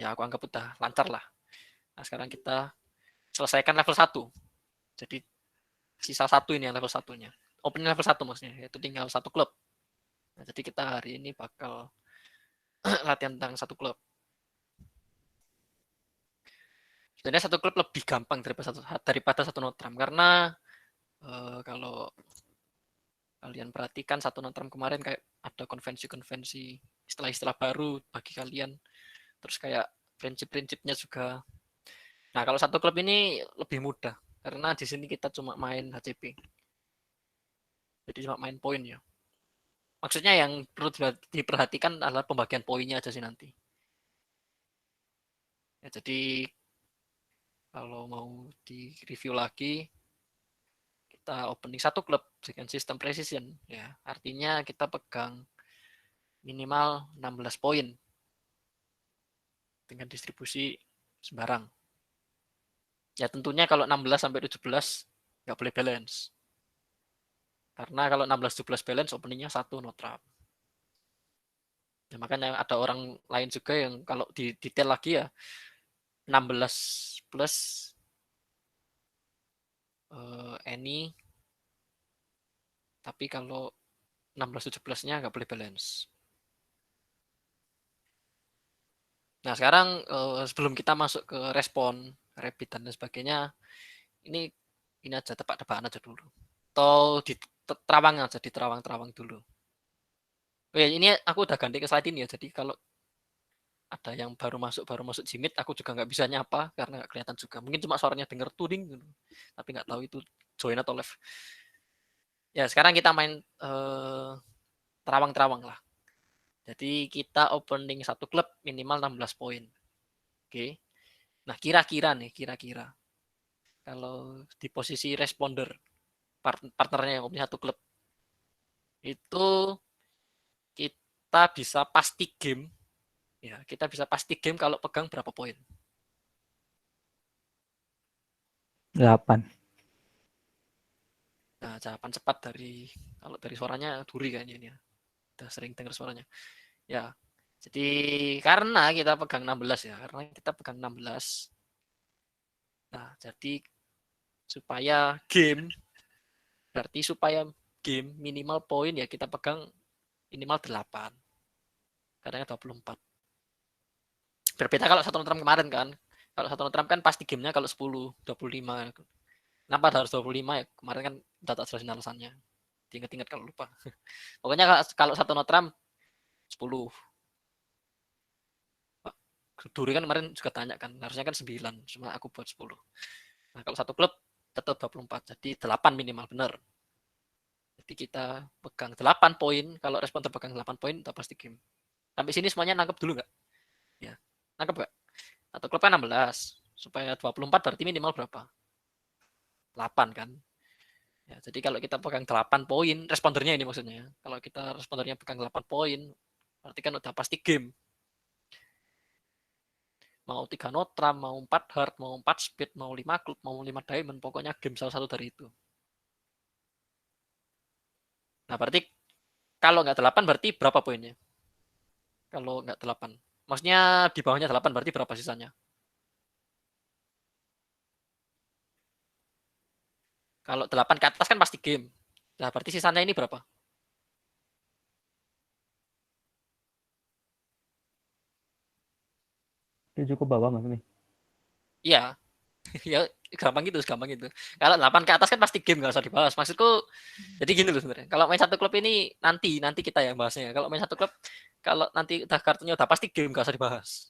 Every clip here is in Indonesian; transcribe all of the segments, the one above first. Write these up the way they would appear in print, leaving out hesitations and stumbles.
ya aku anggap udah lancar lah. Nah, sekarang kita selesaikan level 1. Jadi sisa 1 ini yang level 1-nya. Opening level 1 maksudnya, yaitu tinggal 1 klub. Nah, jadi kita hari ini bakal latihan tentang 1 klub. Sebenarnya 1 klub lebih gampang daripada 1 notram karena kalau kalian perhatikan 1 notram kemarin kayak ada konvensi-konvensi istilah-istilah baru bagi kalian. Terus kayak prinsip-prinsipnya juga. Nah, kalau 1 klub ini lebih mudah karena di sini kita cuma main HCP. Jadi cuma main poin ya. Maksudnya yang perlu diperhatikan adalah pembagian poinnya aja sih nanti. Ya, jadi kalau mau di review lagi, kita opening 1 klub dengan sistem precision. Ya, artinya kita pegang minimal 16 poin dengan distribusi sembarang. Ya tentunya kalau 16 sampai 17 nggak boleh balance. Karena kalau 16-17 balance openingnya 1 notram. Ya, makanya ada orang lain juga yang kalau di detail lagi ya 16 plus any, tapi kalau 16-17-nya nggak boleh balance. Nah sekarang sebelum kita masuk ke respon, rapid dan sebagainya, ini aja tebak-tebakan aja dulu. Atau di terawang aja, di terawang-terawang dulu. Oke, ini aku udah ganti ke slide ini ya, jadi kalau ada yang baru masuk Jimit, aku juga nggak bisa nyapa karena nggak kelihatan juga. Mungkin cuma suaranya denger tuding gitu, tapi nggak tahu itu join atau live. Ya sekarang kita main terawang-terawang lah. Jadi kita opening 1 klub minimal 16 poin. Oke. Nah kira-kira kalau di posisi responder partnernya yang punya 1 klub itu kita bisa pasti game. Ya kita bisa pasti game kalau pegang berapa poin? 8. Nah, jawaban cepat dari kalau dari suaranya Duri kayaknya ini ya. Udah sering dengar suaranya. Ya. Jadi karena kita pegang 16 ya, karena kita pegang 16. Nah, jadi supaya game berarti supaya game minimal poin ya kita pegang minimal 8. Kadangnya 24. Berbeda kalau 1 notram kemarin kan. Kalau 1 notram kan pasti gamenya kalau 10, 25. Kenapa harus 25 ya? Kemarin kan udah tak jelasin alasannya. Diingat-ingat kalau lupa. Pokoknya kalau 1 notram 10. Duri kan kemarin juga tanya kan, harusnya kan 9, cuma aku buat 10. Nah, kalau 1 klub tetap 24, jadi 8 minimal, benar. Jadi kita pegang 8 poin, kalau respon terpegang 8 poin, kita pasti game. Sampai sini semuanya nangkep dulu nggak? Ya, nangkep nggak? 1 klub kan 16, supaya 24 berarti minimal berapa? 8 kan? Ya, jadi kalau kita pegang 8 poin, respondernya ini maksudnya. Kalau kita respondernya pegang 8 poin, berarti kan udah pasti game. Mau 3 notram, mau 4 hard, mau 4 speed, mau 5 club, mau 5 diamond, pokoknya game salah satu dari itu. Nah, berarti kalau nggak 8 berarti berapa poinnya? Kalau nggak 8. Maksudnya di bawahnya 8 berarti berapa sisanya? Kalau 8 ke atas kan pasti game. Nah, berarti sisanya ini berapa? Itu cukup bawah maksudnya. Iya, ya gampang gitu, gampang gitu. Kalau 8 ke atas kan pasti game, nggak usah dibahas. Maksudku jadi gini loh sebenarnya. Kalau main 1 klub ini nanti kita yang bahasnya. Kalau main 1 klub, kalau nanti udah kartunya udah pasti game, nggak usah dibahas.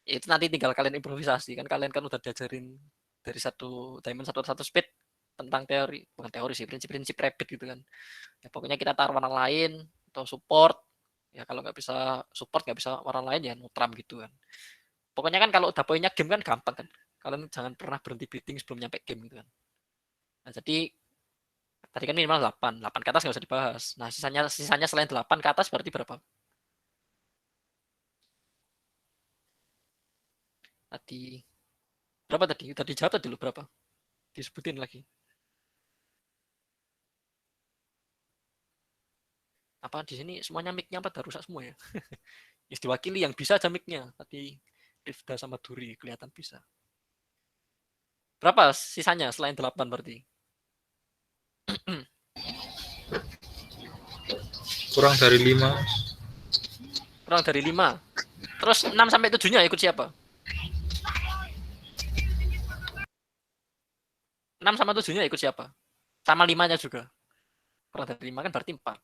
Itu nanti tinggal kalian improvisasi kan, kalian kan udah diajarin dari 1 diamond, 1 speed tentang teori, bukan teori sih, prinsip-prinsip rapid gitu kan. Ya, pokoknya kita taruh warna lain atau support. Ya kalau nggak bisa support, nggak bisa warna lain ya nutram gitu kan. Pokoknya kan kalau udah poinnya game kan gampang kan. Kalian jangan pernah berhenti bidding sebelum nyampe game gitu kan. Nah, jadi tadi kan minimal 8. 8 ke atas nggak usah dibahas. Nah, sisanya selain 8 ke atas berarti berapa? Tadi berapa tadi? Tadi jawab tadi dulu berapa? Disebutin lagi. Apa di sini semuanya mic-nya pada rusak semua ya? Ya diwakili yang bisa aja mic-nya. Tadi Tifda sama Duri kelihatan bisa. Berapa sisanya selain 8 berarti? Kurang dari 5. Kurang dari 5. Terus 6 sampai 7-nya ikut siapa? 6 sama 7-nya ikut siapa? Sama 5-nya juga. Kurang dari 5 kan berarti 4.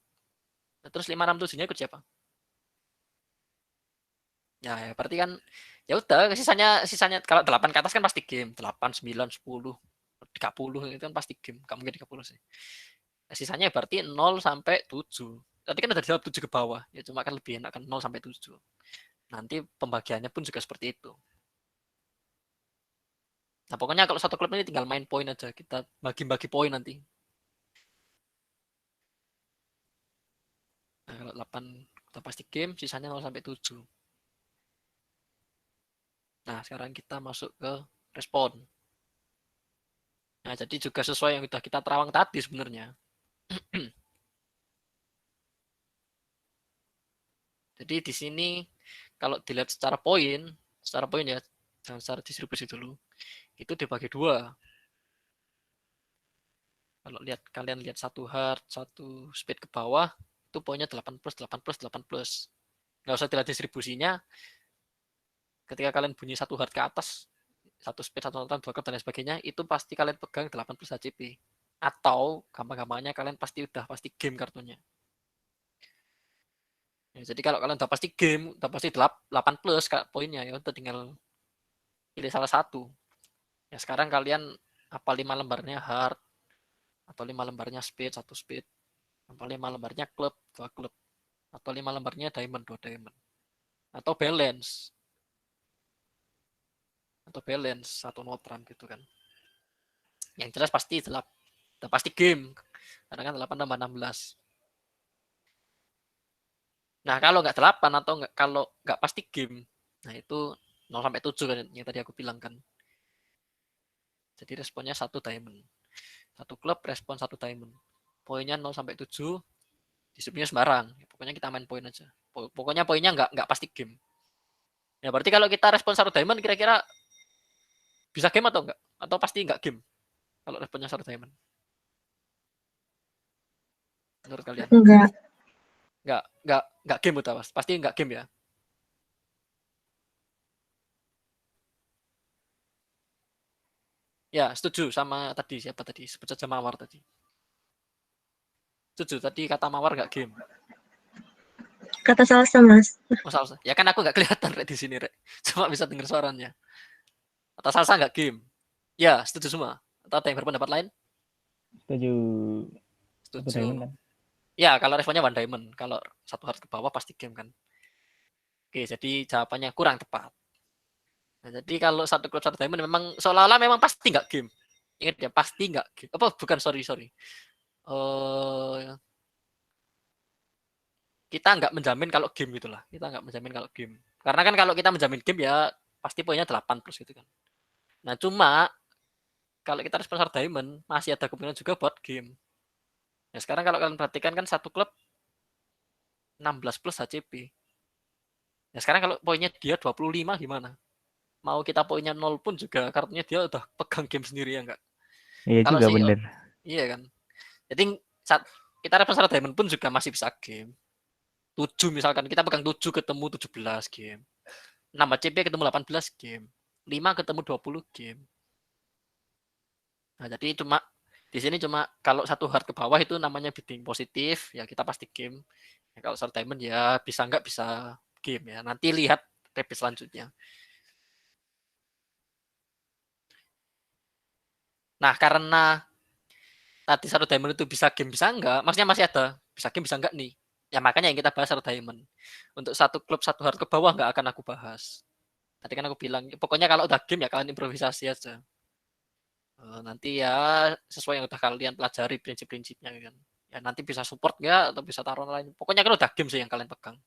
Nah, terus 5, 6, 7-nya ikut siapa? Ya, berarti kan ya udah sisanya kalau 8 ke atas kan pasti game. 8, 9, 10, 30 itu kan pasti game. Enggak mungkin 30 sih. Nah, sisanya berarti 0 sampai 7. Tadi kan udah dijawab 7 ke bawah. Ya cuma kan lebih enak kan 0 sampai 7. Nanti pembagiannya pun juga seperti itu. Nah, pokoknya kalau satu klub ini tinggal main poin aja. Kita bagi-bagi poin nanti. Nah, kalau 8 udah pasti game, sisanya 0 sampai 7. Nah, sekarang kita masuk ke respon. Nah, jadi juga sesuai yang sudah kita terawang tadi sebenarnya. Jadi di sini kalau dilihat secara poin ya, jangan secara distribusi dulu. Itu dibagi 2. Kalau kalian lihat satu hard, satu speed ke bawah, itu poinnya 8 plus, 8 plus, 8 plus. Nggak usah dilihat distribusinya. Ketika kalian bunyi satu hard ke atas, satu speed, satu nonton, 2 klub, dan lain sebagainya, itu pasti kalian pegang 8 plus HCP. Atau gampang-gampangnya kalian pasti game kartunya. Ya, jadi kalau kalian udah pasti game, udah pasti 8 plus poinnya, ya udah tinggal pilih salah satu. Ya sekarang kalian apa 5 lembarnya hard, atau 5 lembarnya speed, 1 speed, atau 5 lembarnya klub, 2 klub, atau 5 lembarnya diamond, 2 diamond, atau balance, 1 notram gitu kan. Yang jelas pasti udah pasti game, karena kan 8 tambah 16. Nah, kalau nggak 8 atau kalau nggak pasti game, nah itu 0 sampai 7 kan yang tadi aku bilang kan. Jadi responnya 1 diamond. 1 klub respon 1 diamond. Poinnya 0 sampai 7, disebutnya sembarang. Pokoknya kita main poin aja. Pokoknya poinnya nggak pasti game. Ya berarti kalau kita respon 1 diamond kira-kira bisa game atau enggak? Atau pasti nggak game? Kalau responnya 1 diamond. Menurut kalian? Enggak. Nggak game udah pasti nggak game ya. Ya, setuju sama tadi siapa tadi? Sebut saja Mawar tadi. Setuju tadi kata Mawar nggak game. Kata Salsa, Mas. Oh, Salsa. Ya kan aku nggak kelihatan Rek di sini, Rek. Cuma bisa dengar suaranya. Kata Salsa nggak game. Ya, setuju semua. Atau ada yang berpendapat lain? Setuju. Setuju. Satu diamond kan? Ya, kalau responnya 1 diamond. Kalau 1 hard ke bawah pasti game kan. Oke, jadi jawabannya kurang tepat. Nah, jadi kalau 1 klub 1 diamond memang seolah-olah memang pasti nggak game. Ingat ya, pasti nggak game. Apa bukan, sorry. Kita nggak menjamin kalau game gitulah. Kita nggak menjamin kalau game. Karena kan kalau kita menjamin game ya pasti poinnya 8 plus gitu kan. Nah, cuma kalau kita responsor diamond masih ada kemungkinan juga buat game. Nah, sekarang kalau kalian perhatikan kan 1 klub 16 plus HCP. Nah, sekarang kalau poinnya dia 25 gimana? Mau kita poinnya 0 pun juga kartunya dia udah pegang game sendiri ya enggak? Iya Kalau juga sih, bener. iya kan. Jadi saat kita responsor diamond pun juga masih bisa game. 7 misalkan kita pegang 7 ketemu 17 game. 6 HCP ketemu 18 game. 5 ketemu 20 game. Nah, jadi cuma di sini cuma kalau 1 hard ke bawah itu namanya bidding positif, ya kita pasti game. Ya, kalau short diamond ya bisa nggak bisa game ya. Nanti lihat repeat selanjutnya. Nah, karena tadi 1 diamond itu bisa game bisa enggak, maksudnya masih ada bisa game bisa enggak nih. Ya makanya yang kita bahas 1 diamond. Untuk 1 klub 1 hard ke bawah nggak akan aku bahas. Tadi kan aku bilang, pokoknya kalau udah game ya kalian improvisasi aja. Nanti ya sesuai yang udah kalian pelajari prinsip-prinsipnya kan. Ya nanti bisa support nggak atau bisa taruh lain. Pokoknya kalau udah game sih yang kalian pegang.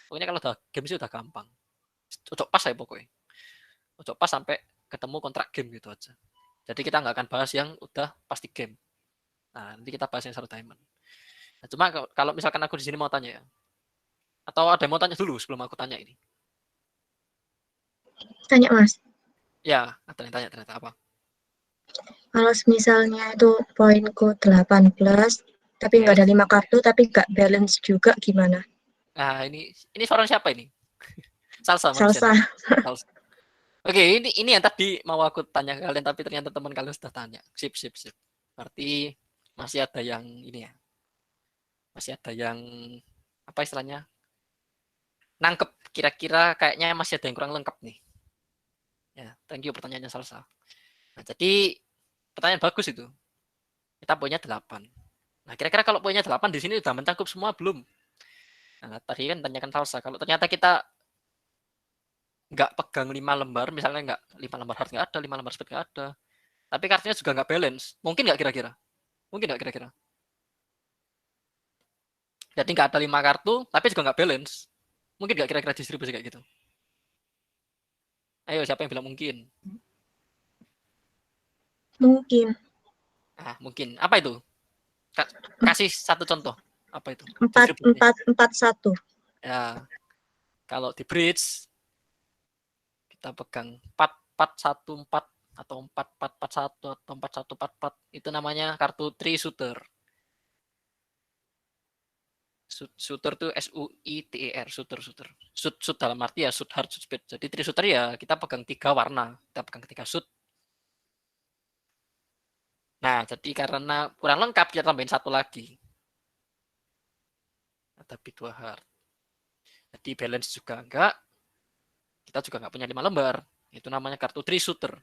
Pokoknya kalau udah game sih udah gampang. Cocok pas ya pokoknya. Cocok pas sampai ketemu kontrak game gitu aja. Jadi kita nggak akan bahas yang udah pasti game. Nah, nanti kita bahas yang 1 diamond. Nah, cuma kalau misalkan aku di sini mau tanya ya. Atau ada yang mau tanya dulu sebelum aku tanya ini? tanya Mas. Ya, ada yang tanya ternyata apa? Kalau misalnya itu poinku 18, tapi nggak ada Yes. 5 kartu, tapi nggak balance juga gimana? Nah, ini suara siapa ini? Salsa manusia Salsa. nih. Salsa. Oke, ini yang tadi mau aku tanya ke kalian, tapi ternyata teman kalian sudah tanya. Sip, sip, sip. Berarti masih ada yang ini ya. Masih ada yang apa istilahnya? Nangkep. Kira-kira kayaknya masih ada yang kurang lengkap nih. Ya, thank you pertanyaannya Salsa. Nah, jadi pertanyaan bagus itu. Kita poinnya 8. Nah, kira-kira kalau poinnya 8 di sini sudah mencakup semua belum? Nah, tadi kan tanyakan Salsa. Kalau ternyata kita nggak pegang 5 lembar, misalnya nggak 5 lembar heart nggak ada, 5 lembar speed nggak ada, tapi kartunya juga nggak balance, mungkin nggak kira-kira? Mungkin nggak kira-kira? Jadi nggak ada 5 kartu, tapi juga nggak balance. Mungkin nggak kira-kira distribusi kayak gitu? Ayo, siapa yang bilang mungkin? Mungkin Ah, mungkin. Apa itu? Kasih satu contoh. Apa itu? 4, Distribusinya. 4, 4, 1. Ya, kalau di bridge kita pegang 4, 4, 1, 4 atau 4, 4, 4, 1 atau 4, 1, 4, 4. Itu namanya kartu 3 shooter. Shooter tuh SUITER, shooter. Shoot dalam arti ya shoot hard, shoot speed. Jadi 3 shooter ya kita pegang 3 warna, kita pegang 3 shoot. Nah, jadi karena kurang lengkap kita tambahin satu lagi. Tapi 2 hard. Jadi balance juga enggak. Kita juga enggak punya 5 lembar. Itu namanya kartu 3 shooter.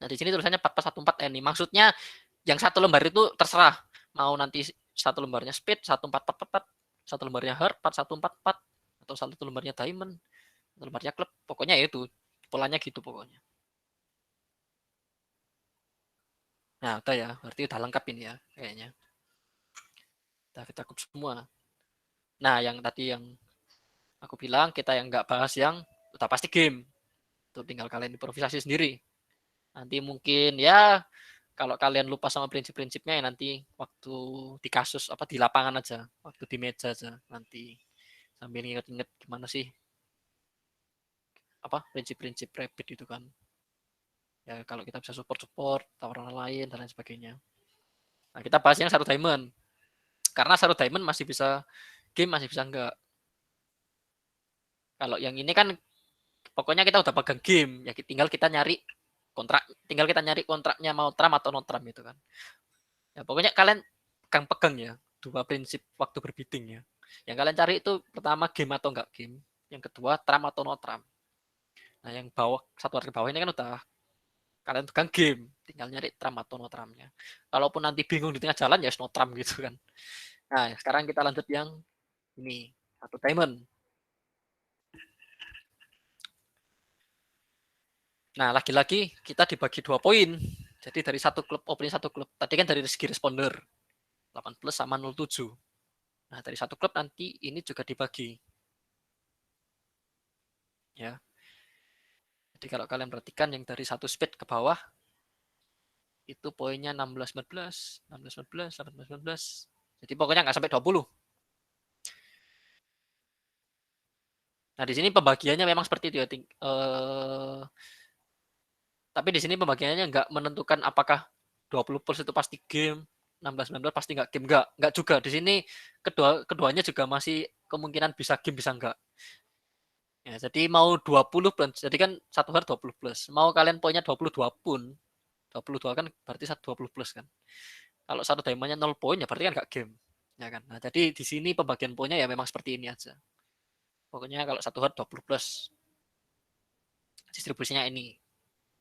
Nah, di sini tulisannya 4414 ini. Maksudnya yang satu lembar itu terserah. Mau nanti satu lembarnya speed, 1444, satu lembarnya hard, 4144, atau satu lembarnya diamond, satu lembarnya club. Pokoknya itu. Polanya gitu pokoknya. Nah, udah ya. Berarti udah lengkap ini ya kayaknya. Udah kita cukup semua. Nah, yang tadi yang aku bilang kita yang nggak bahas yang udah pasti game. Itu tinggal kalian improvisasi sendiri. Nanti mungkin ya kalau kalian lupa sama prinsip-prinsipnya ya nanti waktu di kasus apa di lapangan aja, waktu di meja aja nanti sambil inget-inget gimana sih apa prinsip-prinsip rapid itu kan. Ya kalau kita bisa support tawaran lain dan lain sebagainya. Nah, kita bahas yang satu diamond. Karena satu diamond masih bisa game masih bisa enggak. Kalau yang ini kan pokoknya kita udah pegang game, ya tinggal kita nyari kontraknya mau tram atau non tram gitu kan. Ya pokoknya kalian pegang ya dua prinsip waktu berbidding ya. Yang kalian cari itu pertama game atau enggak game, yang kedua tram atau no tram. Nah yang bawah satu harga bawah ini kan udah kalian pegang game, tinggal nyari tram atau no tramnya. Kalaupun nanti bingung di tengah jalan ya no tram gitu kan. Nah sekarang kita lanjut yang ini satu diamond. Nah, lagi-lagi kita dibagi 2 poin. Jadi dari satu klub, opening satu klub. Tadi kan dari segi responder. 8 plus sama 07. Nah, dari satu klub nanti ini juga dibagi. Ya. Jadi kalau kalian perhatikan yang dari satu speed ke bawah, itu poinnya 16-14, 16-14, 18-19. Jadi pokoknya nggak sampai 20. Nah, di sini pembagiannya memang seperti itu ya. Tapi di sini pembagiannya nggak menentukan apakah 20 plus itu pasti game, 16-19 pasti nggak game, nggak juga. Di sini keduanya juga masih kemungkinan bisa game bisa nggak. Ya, jadi mau 20 plus, jadi kan satu hari 20 plus. Mau kalian poinnya 22 pun, 22 kan berarti 20 plus kan. Kalau satu diamondnya 0 poin ya berarti kan nggak game. Ya kan. Nah, jadi di sini pembagian poinnya ya memang seperti ini aja. Pokoknya kalau satu hari 20 plus. Distribusinya ini.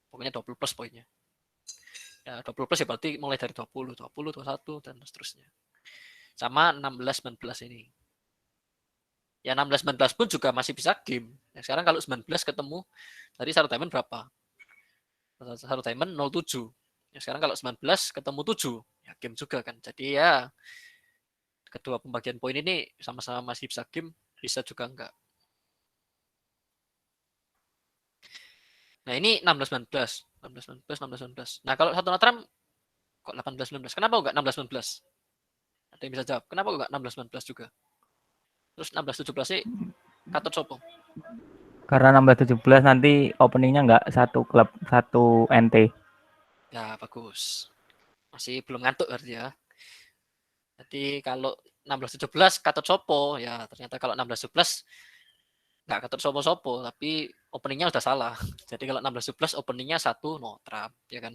Pokoknya 20 plus poinnya. Ya, 20 plus ya berarti mulai dari 20, 20, 21 dan seterusnya. Sama 16-19 ini. Ya 16-19 pun juga masih bisa game. Ya, sekarang kalau 19 ketemu tadi satu diamond berapa? Satu diamond 07. Ya, sekarang kalau 19 ketemu 7, ya game juga kan. Jadi ya kedua pembagian poin ini sama-sama masih bisa game, bisa juga enggak. Nah, ini 16-19, 16-19, 16-19. Nah, kalau satu natram kok 18-19? Kenapa enggak 16-19? Ada yang bisa jawab. Kenapa enggak 16-19 juga? Terus 16-17 sih katut sopo? Karena 16-17 nanti openingnya nggak satu klub, satu NT. Ya, bagus. Masih belum ngantuk berarti ya. Jadi kalau 16-17 Katut Sopo, ya ternyata kalau 16-17 nggak Katut Sopo-Sopo, tapi openingnya udah salah. Jadi kalau 16-17 openingnya 1 Notram, ya kan.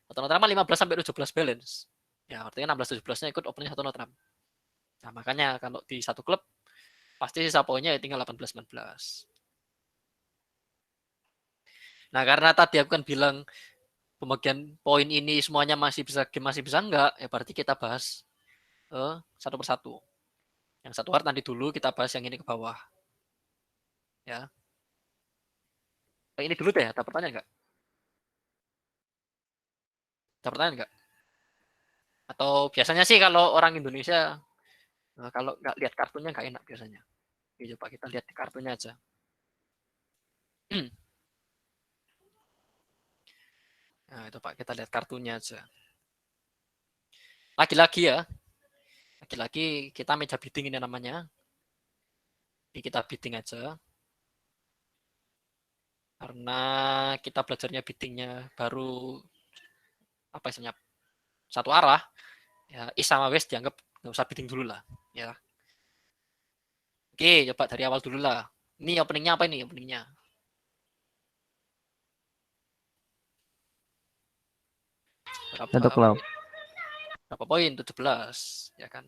Satu Notram 15 sampai 17 balance. Ya, artinya 16-17-nya ikut opening 1 Notram. Nah, makanya kalau di satu klub pasti sisa poinnya ya tinggal 18-19. Nah, karena tadi aku kan bilang pembagian poin ini semuanya masih bisa game masih bisa enggak, ya berarti kita bahas satu persatu. Yang satu hard nanti dulu kita bahas yang ini ke bawah. Ya. Ini dulu deh, ada pertanyaan enggak? Ada pertanyaan enggak? Atau biasanya sih kalau orang Indonesia kalau nggak lihat kartunya nggak enak biasanya. Oke, coba kita lihat di kartunya aja. Nah, itu Pak, kita lihat kartunya aja. Lagi-lagi ya, lagi-lagi kita meja bidding ini namanya. Ini kita bidding aja. Karena kita belajarnya biddingnya baru apa istilahnya satu arah, ya East sama West dianggap nggak usah bidding dulu lah. Ya. Oke, coba dari awal dulu lah. Ini openingnya apa ini openingnya? Satu klub. Berapa poin? 17, ya kan?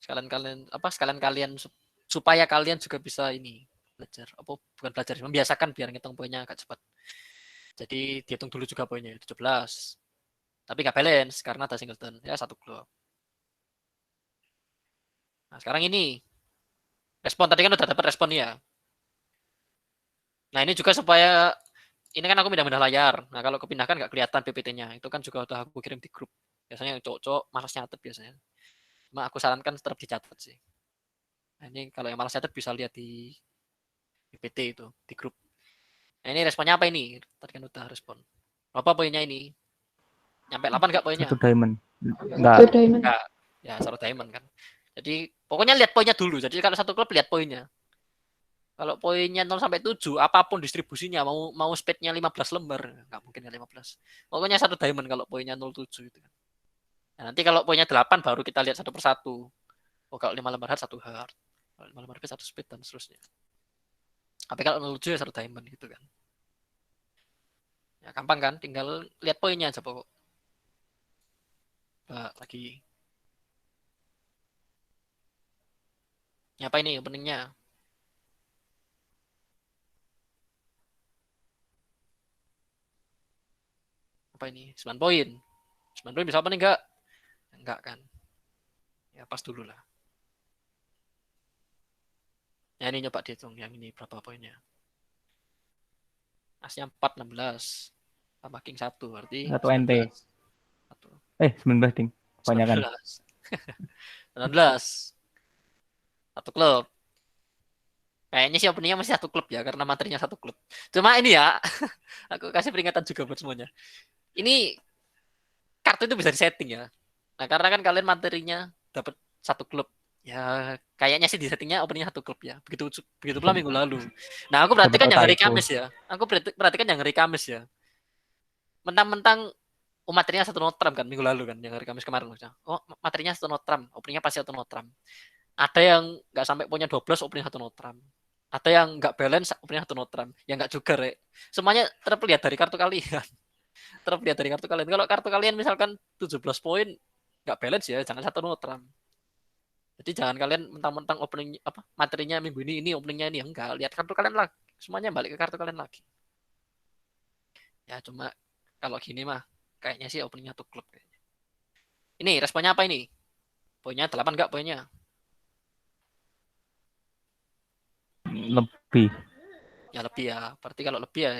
Sekalian kalian supaya kalian juga bisa ini belajar apa bukan belajar membiasakan biar ngitung poinnya agak cepat. Jadi dihitung dulu juga poinnya 17. Tapi nggak balance karena ada singleton ya satu klub. Nah, sekarang ini respon tadi kan udah dapat respon ya. Nah, ini juga supaya ini kan aku pindah-pindah layar. Nah, kalau kepindahkan nggak kelihatan PPT-nya. Itu kan juga udah aku kirim di grup. Biasanya yang cowok-cowok malas nyatet biasanya. Cuma aku sarankan tetap dicatat sih. Nah, ini kalau yang malas nyatet bisa lihat di PPT itu, di grup. Nah, ini responnya apa ini? Tadi kan udah respon. Berapa poinnya ini? Nyampe 8 nggak poinnya? Satu diamond. Enggak. Enggak. Ya, satu diamond kan. Jadi, pokoknya lihat poinnya dulu. Jadi, kalau satu klub lihat poinnya. Kalau poinnya 0 sampai 7, apapun distribusinya, mau speednya 15 lembar, nggak mungkin ya 15. Pokoknya satu diamond kalau poinnya 07 itu kan. Nah, nanti kalau poinnya 8 baru kita lihat satu persatu. Oh, kalau 5 lembar hard, satu hard. Kalau 5 lembar speed, satu speed, dan seterusnya. Tapi kalau 07 ya satu diamond gitu kan. Ya, gampang kan? Tinggal lihat poinnya aja pokok. Nah, lagi. Ini apa ini openingnya? Apa ini? 9 poin. 9 poin bisa apa nih enggak? Enggak kan? Ya pas dulu lah. Ya ini nyoba dihitung yang ini berapa poinnya. Asnya 4, 16. Tambah king 1 berarti Satu NT. 1. 19 ding. Kebanyakan. 19. 19. Satu klub. Kayaknya sih openingnya masih satu klub ya karena materinya satu klub. Cuma ini ya, aku kasih peringatan juga buat semuanya. Ini kartu itu bisa disetting ya. Nah, karena kan kalian materinya dapat satu klub. Ya, kayaknya sih di settingnya openingnya satu klub ya. Begitu begitu pula minggu lalu. Nah, aku perhatikan yang hari Kamis ya. Aku perhatikan yang hari Kamis ya. Mentang-mentang materinya satu notram kan minggu lalu kan yang hari Kamis kemarin maksudnya. Oh, materinya satu notram, openingnya pasti satu notram. Ada yang nggak sampai punya 12 opening satu notram. Ada yang nggak balance opening satu notram. Ya nggak juga, Rek. Semuanya terlihat dari kartu kalian. Terlihat dari kartu kalian. Kalau kartu kalian misalkan 17 poin nggak balance ya, jangan satu notram. Jadi jangan kalian mentang-mentang opening apa materinya minggu ini openingnya ini enggak, lihat kartu kalian lagi. Semuanya balik ke kartu kalian lagi. Ya cuma kalau gini mah kayaknya sih openingnya tuh klub kayaknya. Ini responnya apa ini? Poinnya 8 enggak poinnya? Lebih. Ya lebih ya. Berarti kalau lebih ya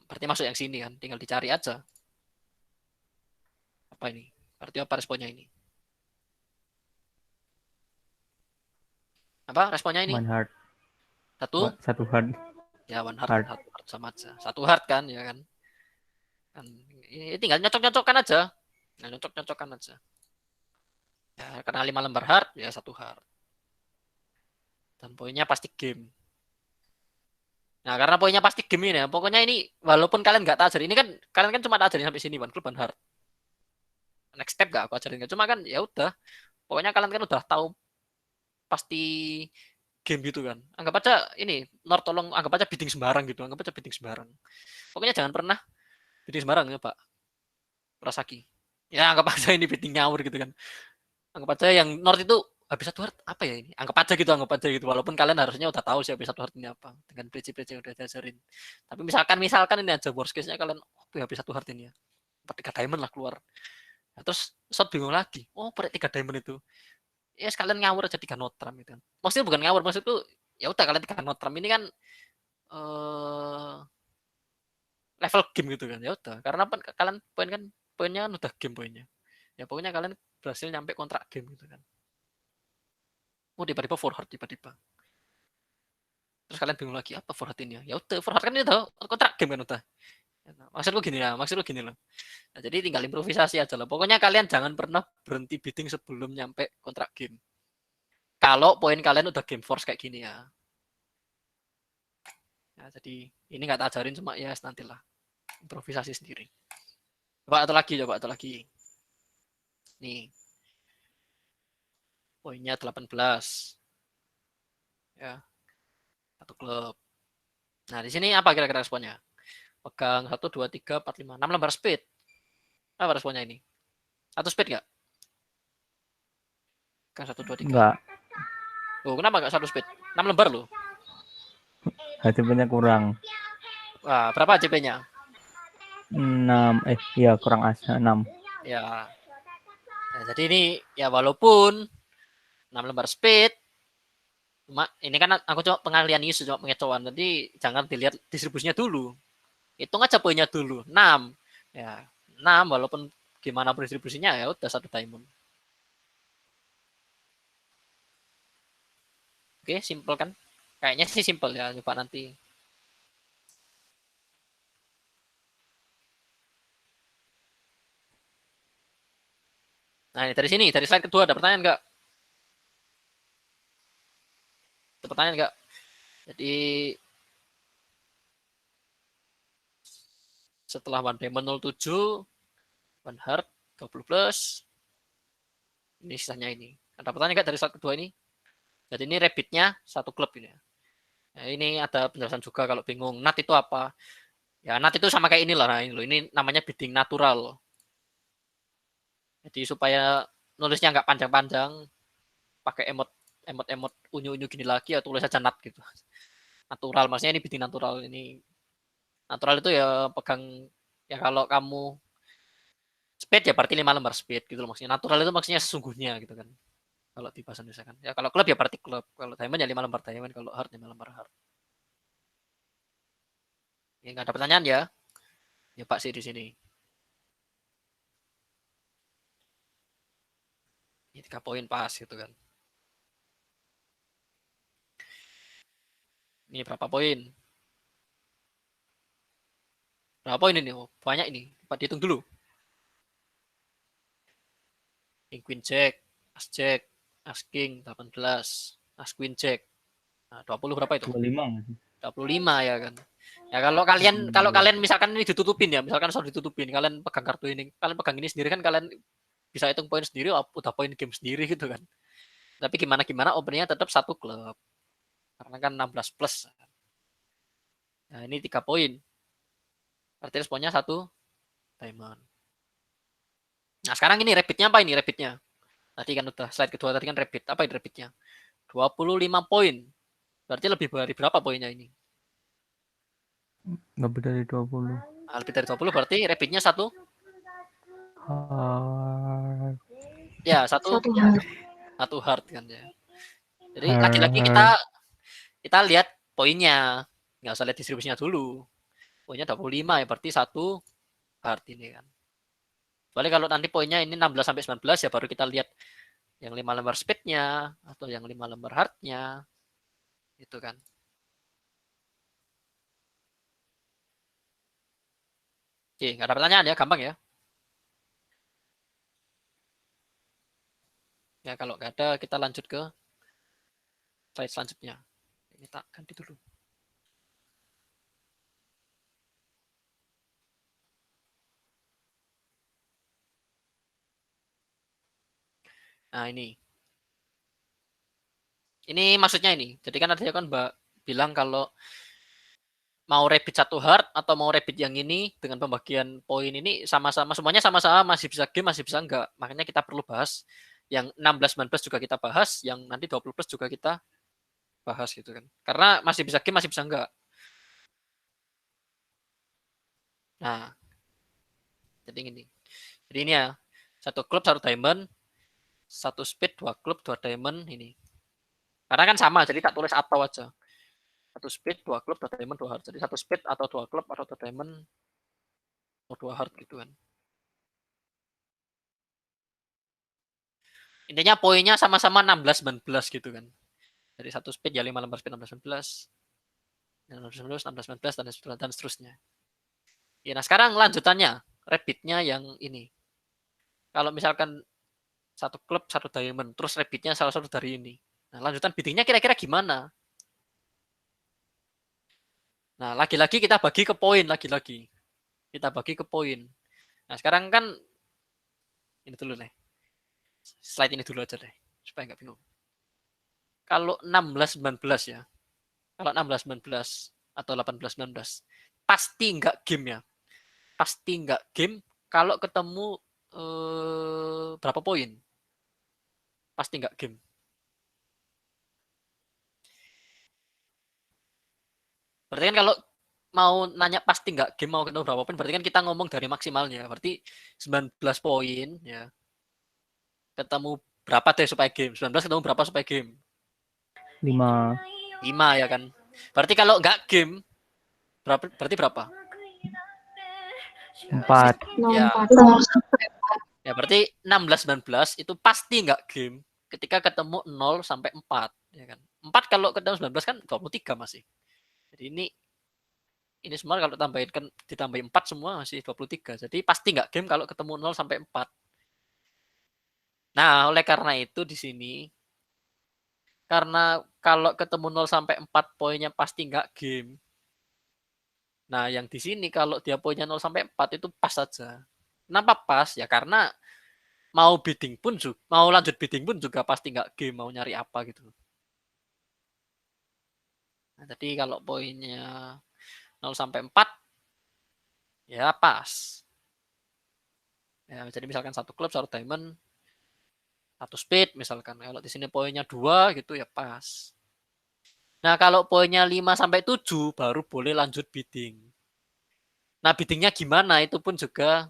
berarti masuk yang sini kan. Tinggal dicari aja. Apa ini? Berarti apa responnya ini? Apa responnya ini? One heart. Satu Heart. ya one heart, satu heart sama aja. Satu heart kan ya kan. Ini tinggal nyocok-nyocokkan aja. Nah, nyocok-nyocokkan aja. Ya, karena 5 lembar heart ya satu heart. Dan poinnya pasti game. Nah, karena poinnya pasti game ini ya. Pokoknya ini walaupun kalian nggak tak ajarin, ini kan kalian kan cuma tak ajarin sampai sini, One Club One Heart. Next step gak aku ajarin, cuma kan ya udah. Pokoknya kalian kan udah tahu pasti game gitu kan. Anggap aja ini Nor tolong anggap aja bidding sembarang gitu, anggap aja bidding sembarang. Pokoknya jangan pernah bidding sembarang ya, Pak Prasaki. Ya anggap aja ini bidding ngawur gitu kan. Anggap aja yang North itu habis satu heart apa ya ini? Anggap aja gitu. Walaupun kalian harusnya udah tahu sih habis satu heart ini apa dengan prinsip-prinsip yang udah diajarin. Tapi misalkan ini aja worst case-nya kalian habis satu heart ini ya. 3 diamond lah keluar. Nah, terus shot bingung lagi. Oh, per 3 diamond itu. Ya sekalian ngawur aja 3 notram gitu kan. Maksudnya bukan ngawur, maksudku ya udah kalian 3 notram ini kan level game gitu kan. Ya udah, karena kalian poin kan poinnya kan udah game poinnya. Ya pokoknya kalian berhasil nyampe kontrak game gitu kan. Oh tiba-tiba forward tiba-tiba. Terus kalian bingung lagi apa forward ini ya? Ya udah forward kan itu kontrak game kan udah. Maksudku gini loh. Nah, jadi tinggal improvisasi aja lah. Pokoknya kalian jangan pernah berhenti bidding sebelum nyampe kontrak game. Kalau poin kalian udah game force kayak gini ya. Nah, jadi ini nggak tak ajarin cuma ya nantilah improvisasi sendiri. Coba atau lagi. Nih. Poinnya 18. Ya, satu klub. Nah, di sini apa kira-kira responnya? Pegang 1 2 3 4 5 6 lembar speed. Apa responnya ini? Satu speed nggak? Pegang 1 2 3. Enggak, Oh, kenapa nggak satu speed? 6 lembar loh. HP-nya kurang. Wah, berapa CP-nya? 6, iya kurang asa 6. Ya. Nah, jadi ini ya walaupun 6 lembar speed, cuma ini kan aku coba pengalian isu, coba pengecohan. Jadi jangan dilihat distribusinya dulu. Hitung aja poinnya dulu. 6. Ya, 6 walaupun gimana distribusinya ya udah satu diamond. Oke, simple kan? Kayaknya sih simple ya, coba nanti. Nah, ini dari sini, dari slide kedua ada pertanyaan nggak? Ada pertanyaan nggak? Jadi setelah One Diamond 07, One Heart 20 plus, ini sisanya ini. Ada pertanyaan nggak dari slide kedua ini? Jadi ini rabbitnya satu klub ini. Nah, ini ada penjelasan juga kalau bingung. NAT itu apa? Ya, NAT itu sama kayak inilah. Nah, ini loh. Ini namanya bidding natural. Jadi supaya nulisnya nggak panjang-panjang, pakai emot unyu-unyu gini lagi ya tulis aja NAT gitu. Natural, maksudnya ini bidding natural. Ini natural itu ya pegang ya kalau kamu speed ya berarti 5 lembar speed gitu loh maksudnya. Natural itu maksudnya sesungguhnya gitu kan. Kalau di bahasa Indonesia kan. Ya kalau klub ya berarti klub. Kalau diamond ya 5 lembar diamond, kalau hard 5 lembar hard. Ya nggak ada pertanyaan ya. Ya Pak sih di sini. Ini 3 poin pas gitu kan. Ini berapa poin? Berapa poin ini? Oh, banyak ini. Pak dihitung dulu. King Queen Jack, As Jack, As King 18, As Queen Jack. Nah, 20 berapa itu? 25. 25 ya kan. Ya kalau kalian misalkan ini ditutupin ya, misalkan sudah ditutupin, kalian pegang kartu ini, kalian pegang ini sendiri kan kalian bisa hitung poin sendiri, udah poin game sendiri gitu kan. Tapi gimana openingnya tetap satu klub. Karena kan 16 plus. Nah, ini 3 poin. Berarti responnya satu diamond. Nah, sekarang ini rapidnya apa ini rapidnya? Tadi kan udah slide kedua tadi kan rapid. Apa ini rapidnya? 25 poin. Berarti lebih dari berapa poinnya ini? Lebih dari 20. Nah, lebih dari 20 berarti rapidnya satu. Hard. Ya, satu Satu hal. satu hard kan ya. Jadi lagi-lagi kita lihat poinnya. Nggak usah lihat distribusinya dulu. Poinnya 25 ya berarti satu hard ini kan. Soalnya kalau nanti poinnya ini 16 sampai 19 ya baru kita lihat yang 5 lembar speednya atau yang 5 lembar hardnya itu kan. Oke, nggak ada pertanyaan ya, gampang ya. Ya kalau nggak ada kita lanjut ke slide selanjutnya. Ini tak ganti dulu. Nah, ini maksudnya ini. Jadi kan tadi kan Mbak bilang kalau mau rabbit satu hard atau mau rabbit yang ini dengan pembagian poin ini sama-sama semuanya sama-sama masih bisa game masih bisa enggak. Makanya kita perlu bahas yang 16 19 juga kita bahas, yang nanti 20 plus juga kita bahas gitu kan. Karena masih bisa game masih bisa enggak. Nah, jadi ini. Jadi ini ya. Satu klub satu diamond, satu speed dua klub dua diamond ini. Karena kan sama, jadi tak tulis atau aja. Satu speed dua klub dua diamond dua hard. Jadi satu speed atau dua klub atau dua diamond atau dua hard gitu kan. Intinya poinnya sama-sama 16 19 gitu kan. Dari satu speed ya 5 lembar speed 16 19. 16 19 16 dan seterusnya. Ya, nah sekarang lanjutannya, rabbitnya yang ini. Kalau misalkan satu klub satu diamond, terus rabbitnya salah satu dari ini. Nah, lanjutan biddingnya kira-kira gimana? Nah, lagi-lagi kita bagi ke poin lagi-lagi. Kita bagi ke poin. Nah, sekarang kan ini dulu nih. Slide ini dulu aja deh, supaya nggak bingung. Kalau 16 19 ya. Kalau 16 19 atau 18 19 pasti nggak game ya. Pasti nggak game kalau ketemu berapa poin? Pasti nggak game. Berarti kan kalau mau nanya pasti nggak game mau ketemu berapa poin, berarti kan kita ngomong dari maksimalnya. Berarti 19 poin ya. Ketemu berapa deh supaya game? 19 ketemu berapa supaya game? 5. 5 ya kan. Berarti kalau nggak game berarti berapa? 4. Ya, 4. ya berarti 16 19 itu pasti nggak game ketika ketemu 0 sampai 4 ya kan. 4 kalau ketemu 19 kan 23 masih. Jadi ini semua kalau tambahin kan ditambahin 4 semua masih 23. Jadi pasti nggak game kalau ketemu 0 sampai 4. Nah, oleh karena itu di sini karena kalau ketemu 0 sampai 4 poinnya pasti nggak game. Nah, yang di sini kalau dia poinnya 0 sampai 4 itu pas saja. Kenapa pas? Ya karena mau bidding pun juga, mau lanjut bidding pun juga pasti nggak game, mau nyari apa gitu. Nah, jadi kalau poinnya 0 sampai 4 ya pas. Ya, jadi misalkan satu klub satu diamond, satu speed misalkan. Kalau di sini poinnya 2 gitu ya pas. Nah, kalau poinnya 5 sampai 7 baru boleh lanjut bidding. Nah, biddingnya gimana itu pun juga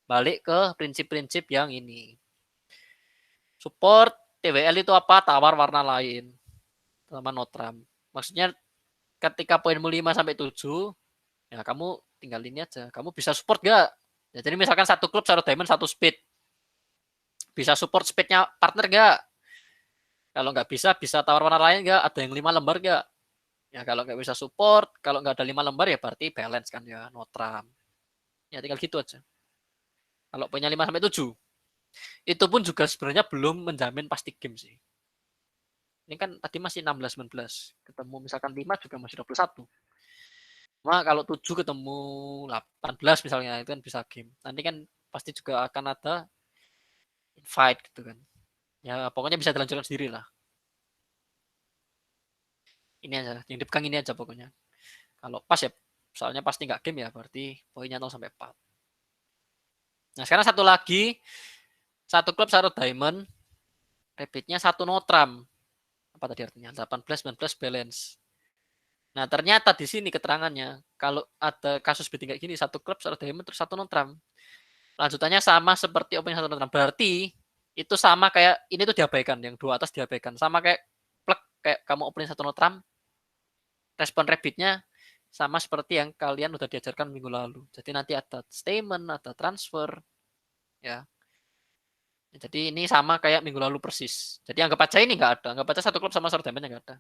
balik ke prinsip-prinsip yang ini. Support TWL itu apa? Tawar warna lain. Sama Notram. Maksudnya ketika poinmu 5 sampai 7, ya kamu tinggal ini aja. Kamu bisa support gak? Ya, jadi misalkan satu klub, satu diamond, satu speed. Bisa support speednya partner gak? Kalau nggak bisa, bisa tawar warna lain gak? Ada yang 5 lembar gak? Ya kalau nggak bisa support, kalau nggak ada 5 lembar ya berarti balance kan ya, Notram. Ya tinggal gitu aja. Kalau punya 5 sampai 7. Itu pun juga sebenarnya belum menjamin pasti game sih. Ini kan tadi masih 16 19. Ketemu misalkan 5 juga masih 21. Cuma kalau 7 ketemu 18 misalnya itu kan bisa game. Nanti kan pasti juga akan ada fight gitu kan. Ya pokoknya bisa dilanjutkan sendiri lah. Ini aja, yang dipegang ini aja pokoknya. Kalau pas ya, soalnya pasti nggak game ya, berarti poinnya 0 sampai 4. Nah sekarang satu lagi, satu klub satu diamond, repeatnya satu notram. Apa tadi artinya? 18 19 balance. Nah ternyata di sini keterangannya, kalau ada kasus betting kayak gini, satu klub satu diamond terus satu notram. Lanjutannya sama seperti opening satu notram. Berarti itu sama kayak ini tuh diabaikan, yang dua atas diabaikan. Sama kayak plek kayak kamu opening satu notram, respon rabbitnya sama seperti yang kalian udah diajarkan minggu lalu. Jadi nanti ada statement, ada transfer, ya. Jadi ini sama kayak minggu lalu persis. Jadi anggap aja ini nggak ada. Anggap aja satu klub sama sortimennya nggak ada.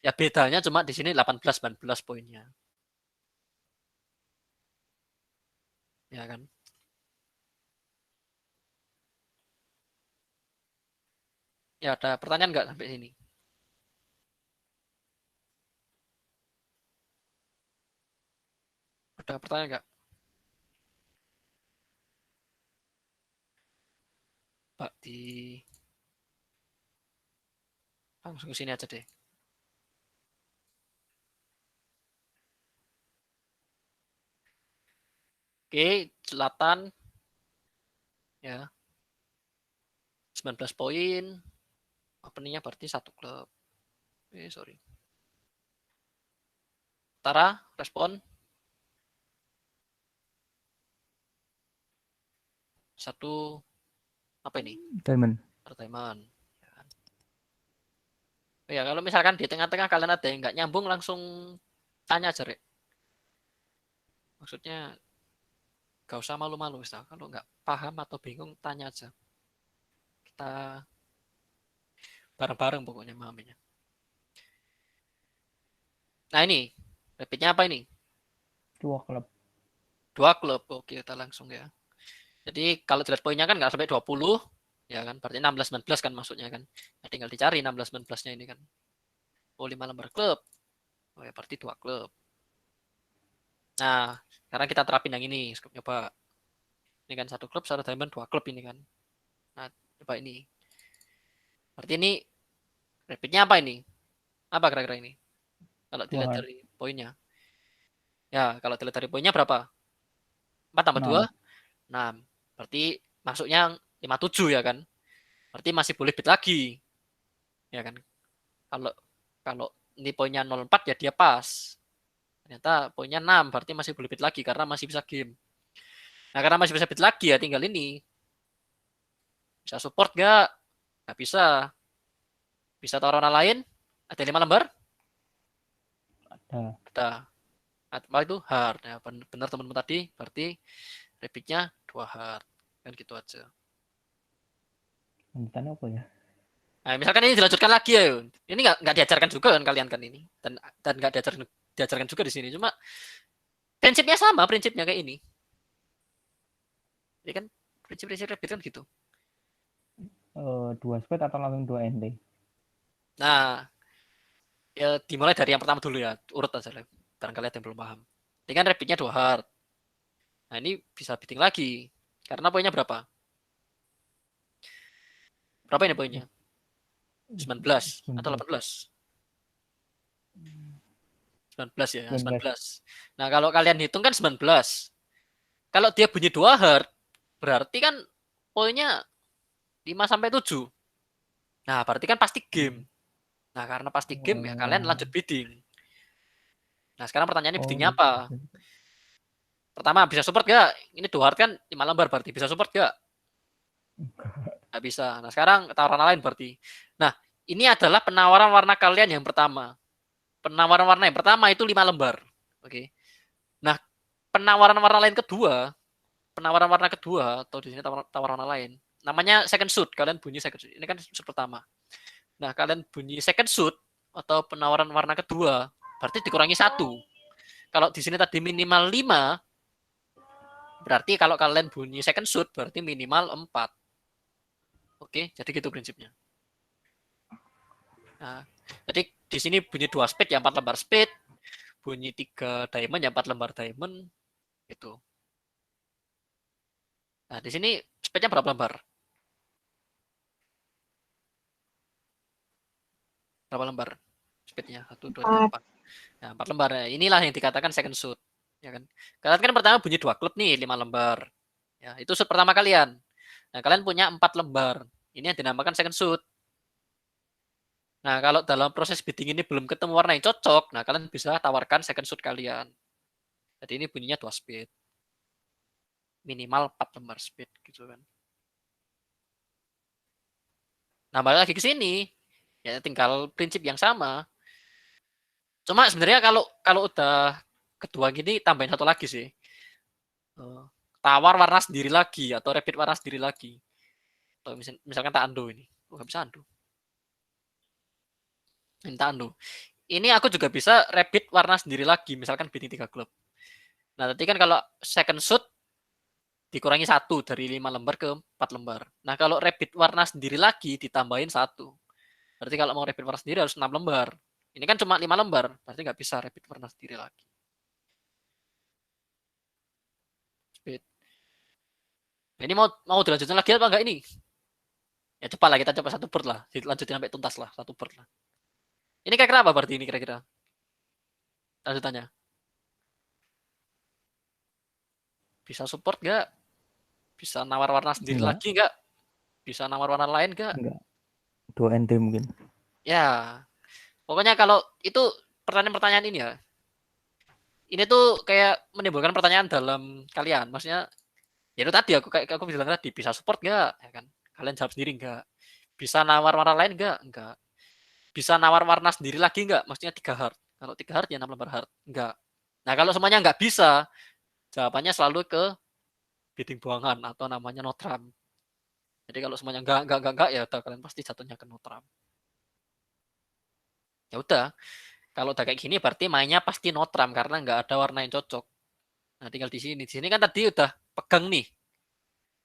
Ya bedanya cuma di sini 18 19 poinnya. Ya kan? Ya ada pertanyaan nggak sampai sini? Ada pertanyaan nggak? Pak di Langsung ke sini aja deh. Oke, Selatan ya 19 poin. Openingnya berarti satu klub. Sorry. Utara respon satu apa ini? Diamond. Entertainment. Ya, kalau misalkan di tengah-tengah kalian ada yang nggak nyambung langsung tanya aja, Rek. Maksudnya gak usah malu-malu, Ustaz. Kalau nggak paham atau bingung tanya aja. Kita bareng-bareng pokoknya memahaminya. Nah ini, rapidnya apa ini? 2 klub. 2 klub. Oke, kita langsung ya. Jadi kalau dilihat poinnya kan nggak sampai 20, ya kan? Berarti 16-19 kan maksudnya kan. Nah, tinggal dicari 16-19-nya ini kan. Oh, 5 lembar klub. Oh ya, berarti 2 klub. Nah, sekarang kita terapin yang ini. Coba. Ini kan 1 klub, 1 diamond, 2 klub ini kan. Nah, coba ini. Berarti ini rapidnya apa ini? Apa kira-kira ini? Kalau dilihat dari poinnya. Ya, kalau dilihat dari poinnya berapa? 4 tambah 2? 6. Berarti masuknya 57 ya kan? Berarti masih boleh bid lagi. Ya kan? Kalau kalau ini poinnya 04 ya dia pas. Ternyata poinnya 6, berarti masih boleh bid lagi karena masih bisa game. Nah, karena masih bisa bid lagi ya tinggal ini. Bisa support nggak? Nggak bisa. Bisa taruh warna lain? Ada 5 lembar? Ada. Ada. Apa itu? Hard. Ya, benar teman-teman tadi. Berarti rapidnya 2 hard. Kan gitu aja. Lanjutannya apa ya? Nah, misalkan ini dilanjutkan lagi ya. Ini nggak diajarkan juga kan kalian kan ini. Dan nggak diajarkan juga di sini. Cuma prinsipnya sama, prinsipnya kayak ini. Jadi kan prinsip-prinsip rapid kan gitu. 2 speed atau langsung 2 NT? Nah, ya dimulai dari yang pertama dulu ya. Urut aja lah. Barangkali ada yang belum paham. Ini kan rapidnya 2 hard. Nah, ini bisa bidding lagi. Karena poinnya berapa? Berapa ini poinnya? 19 atau 18? 19 ya, 19. Nah, kalau kalian hitung kan 19. Kalau dia bunyi 2 hard, berarti kan poinnya 5 sampai 7. Nah, berarti kan pasti game. Nah, karena pasti game ya kalian lanjut bidding. Nah, sekarang pertanyaannya biddingnya apa? Pertama, bisa support gak? Ini 2 hard kan 5 lembar berarti. Bisa support gak? Nggak bisa. Nah, sekarang tawaran lain berarti. Nah, ini adalah penawaran warna kalian yang pertama. Penawaran warna yang pertama itu 5 lembar. Oke. Nah, penawaran warna lain kedua, penawaran warna kedua atau di sini tawaran warna lain. Namanya second shoot. Kalian bunyi second shoot. Ini kan shoot pertama. Nah, kalian bunyi second shoot atau penawaran warna kedua, berarti dikurangi 1. Kalau di sini tadi minimal 5, berarti kalau kalian bunyi second shoot berarti minimal 4. Oke, jadi gitu prinsipnya. Nah, jadi di sini bunyi 2 speed ya 4 lembar speed, bunyi 3 diamond ya 4 lembar diamond gitu. Nah, di sini speednya berapa lembar? Berapa lembar speednya? 1, 2, 3, 4. Nah, 4 lembar. Nah, inilah yang dikatakan second shoot. Ya kan? Kalian kan pertama bunyi 2 klub nih, 5 lembar. Ya, itu shoot pertama kalian. Nah, kalian punya 4 lembar. Ini yang dinamakan second shoot. Nah, kalau dalam proses bidding ini belum ketemu warna yang cocok, nah kalian bisa tawarkan second shoot kalian. Jadi ini bunyinya 2 speed. Minimal 4 lembar speed gitu kan. Nah, balik lagi ke sini, ya tinggal prinsip yang sama. Cuma sebenarnya kalau kalau udah kedua gini tambahin satu lagi sih. Tawar warna sendiri lagi atau repeat warna sendiri lagi. Atau misalkan tak ando ini. Oh, nggak bisa ando. Minta ando. Ini aku juga bisa repeat warna sendiri lagi, misalkan bidding 3 klub. Nah, tadi kan kalau second shoot dikurangi 1 dari 5 lembar ke 4 lembar. Nah, kalau repeat warna sendiri lagi ditambahin 1. Berarti kalau mau repeat warna sendiri harus 6 lembar. Ini kan cuma 5 lembar, berarti nggak bisa repeat warna sendiri lagi. Speed. Nah, ini mau dilanjutin lagi apa enggak ini? Ya cepat lah, kita coba satu bird lah. Lanjutin sampai tuntas lah, satu bird lah. Ini kira-kira apa berarti ini kira-kira? Lanjutannya. Bisa support nggak? Bisa nawar warna sendiri Enggak. lagi nggak? Bisa nawar warna lain nggak? Enggak. 2 NT mungkin. Ya, pokoknya kalau itu pertanyaan-pertanyaan ini ya, ini tuh kayak menimbulkan pertanyaan dalam kalian. Maksudnya, ya itu tadi aku bilang tadi, bisa support nggak? Ya kan? Kalian jawab sendiri nggak? Bisa nawar warna lain nggak? Nggak. Bisa nawar warna sendiri lagi nggak? Maksudnya 3 heart. Kalau 3 heart ya 6 lembar heart. Nggak. Nah kalau semuanya nggak bisa, jawabannya selalu ke bidding buangan atau namanya notram. Jadi kalau semuanya enggak, ya udah kalian pasti jatuhnya ke notram. Ya udah, kalau udah kayak gini berarti mainnya pasti notram karena nggak ada warna yang cocok. Nah tinggal di sini. Di sini kan tadi udah pegang nih.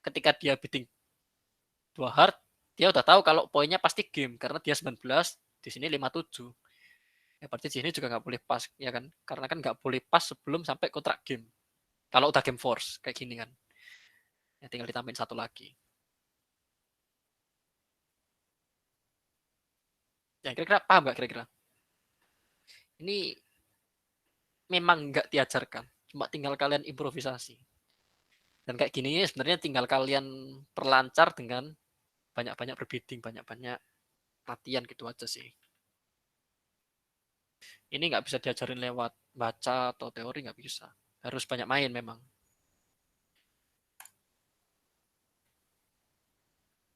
Ketika dia bidding 2 hard, dia udah tahu kalau poinnya pasti game karena dia 19, di sini 57. Ya berarti di sini juga nggak boleh pas, ya kan? Karena kan nggak boleh pas sebelum sampai kontrak game. Kalau udah game force kayak gini kan. Ya tinggal ditambahin satu lagi. Ya kira-kira paham nggak kira-kira? Ini memang nggak diajarkan, cuma tinggal kalian improvisasi. Dan kayak gini sebenarnya tinggal kalian perlancar dengan banyak-banyak berbidding, banyak-banyak latihan gitu aja sih. Ini nggak bisa diajarin lewat baca atau teori, nggak bisa. Harus banyak main memang.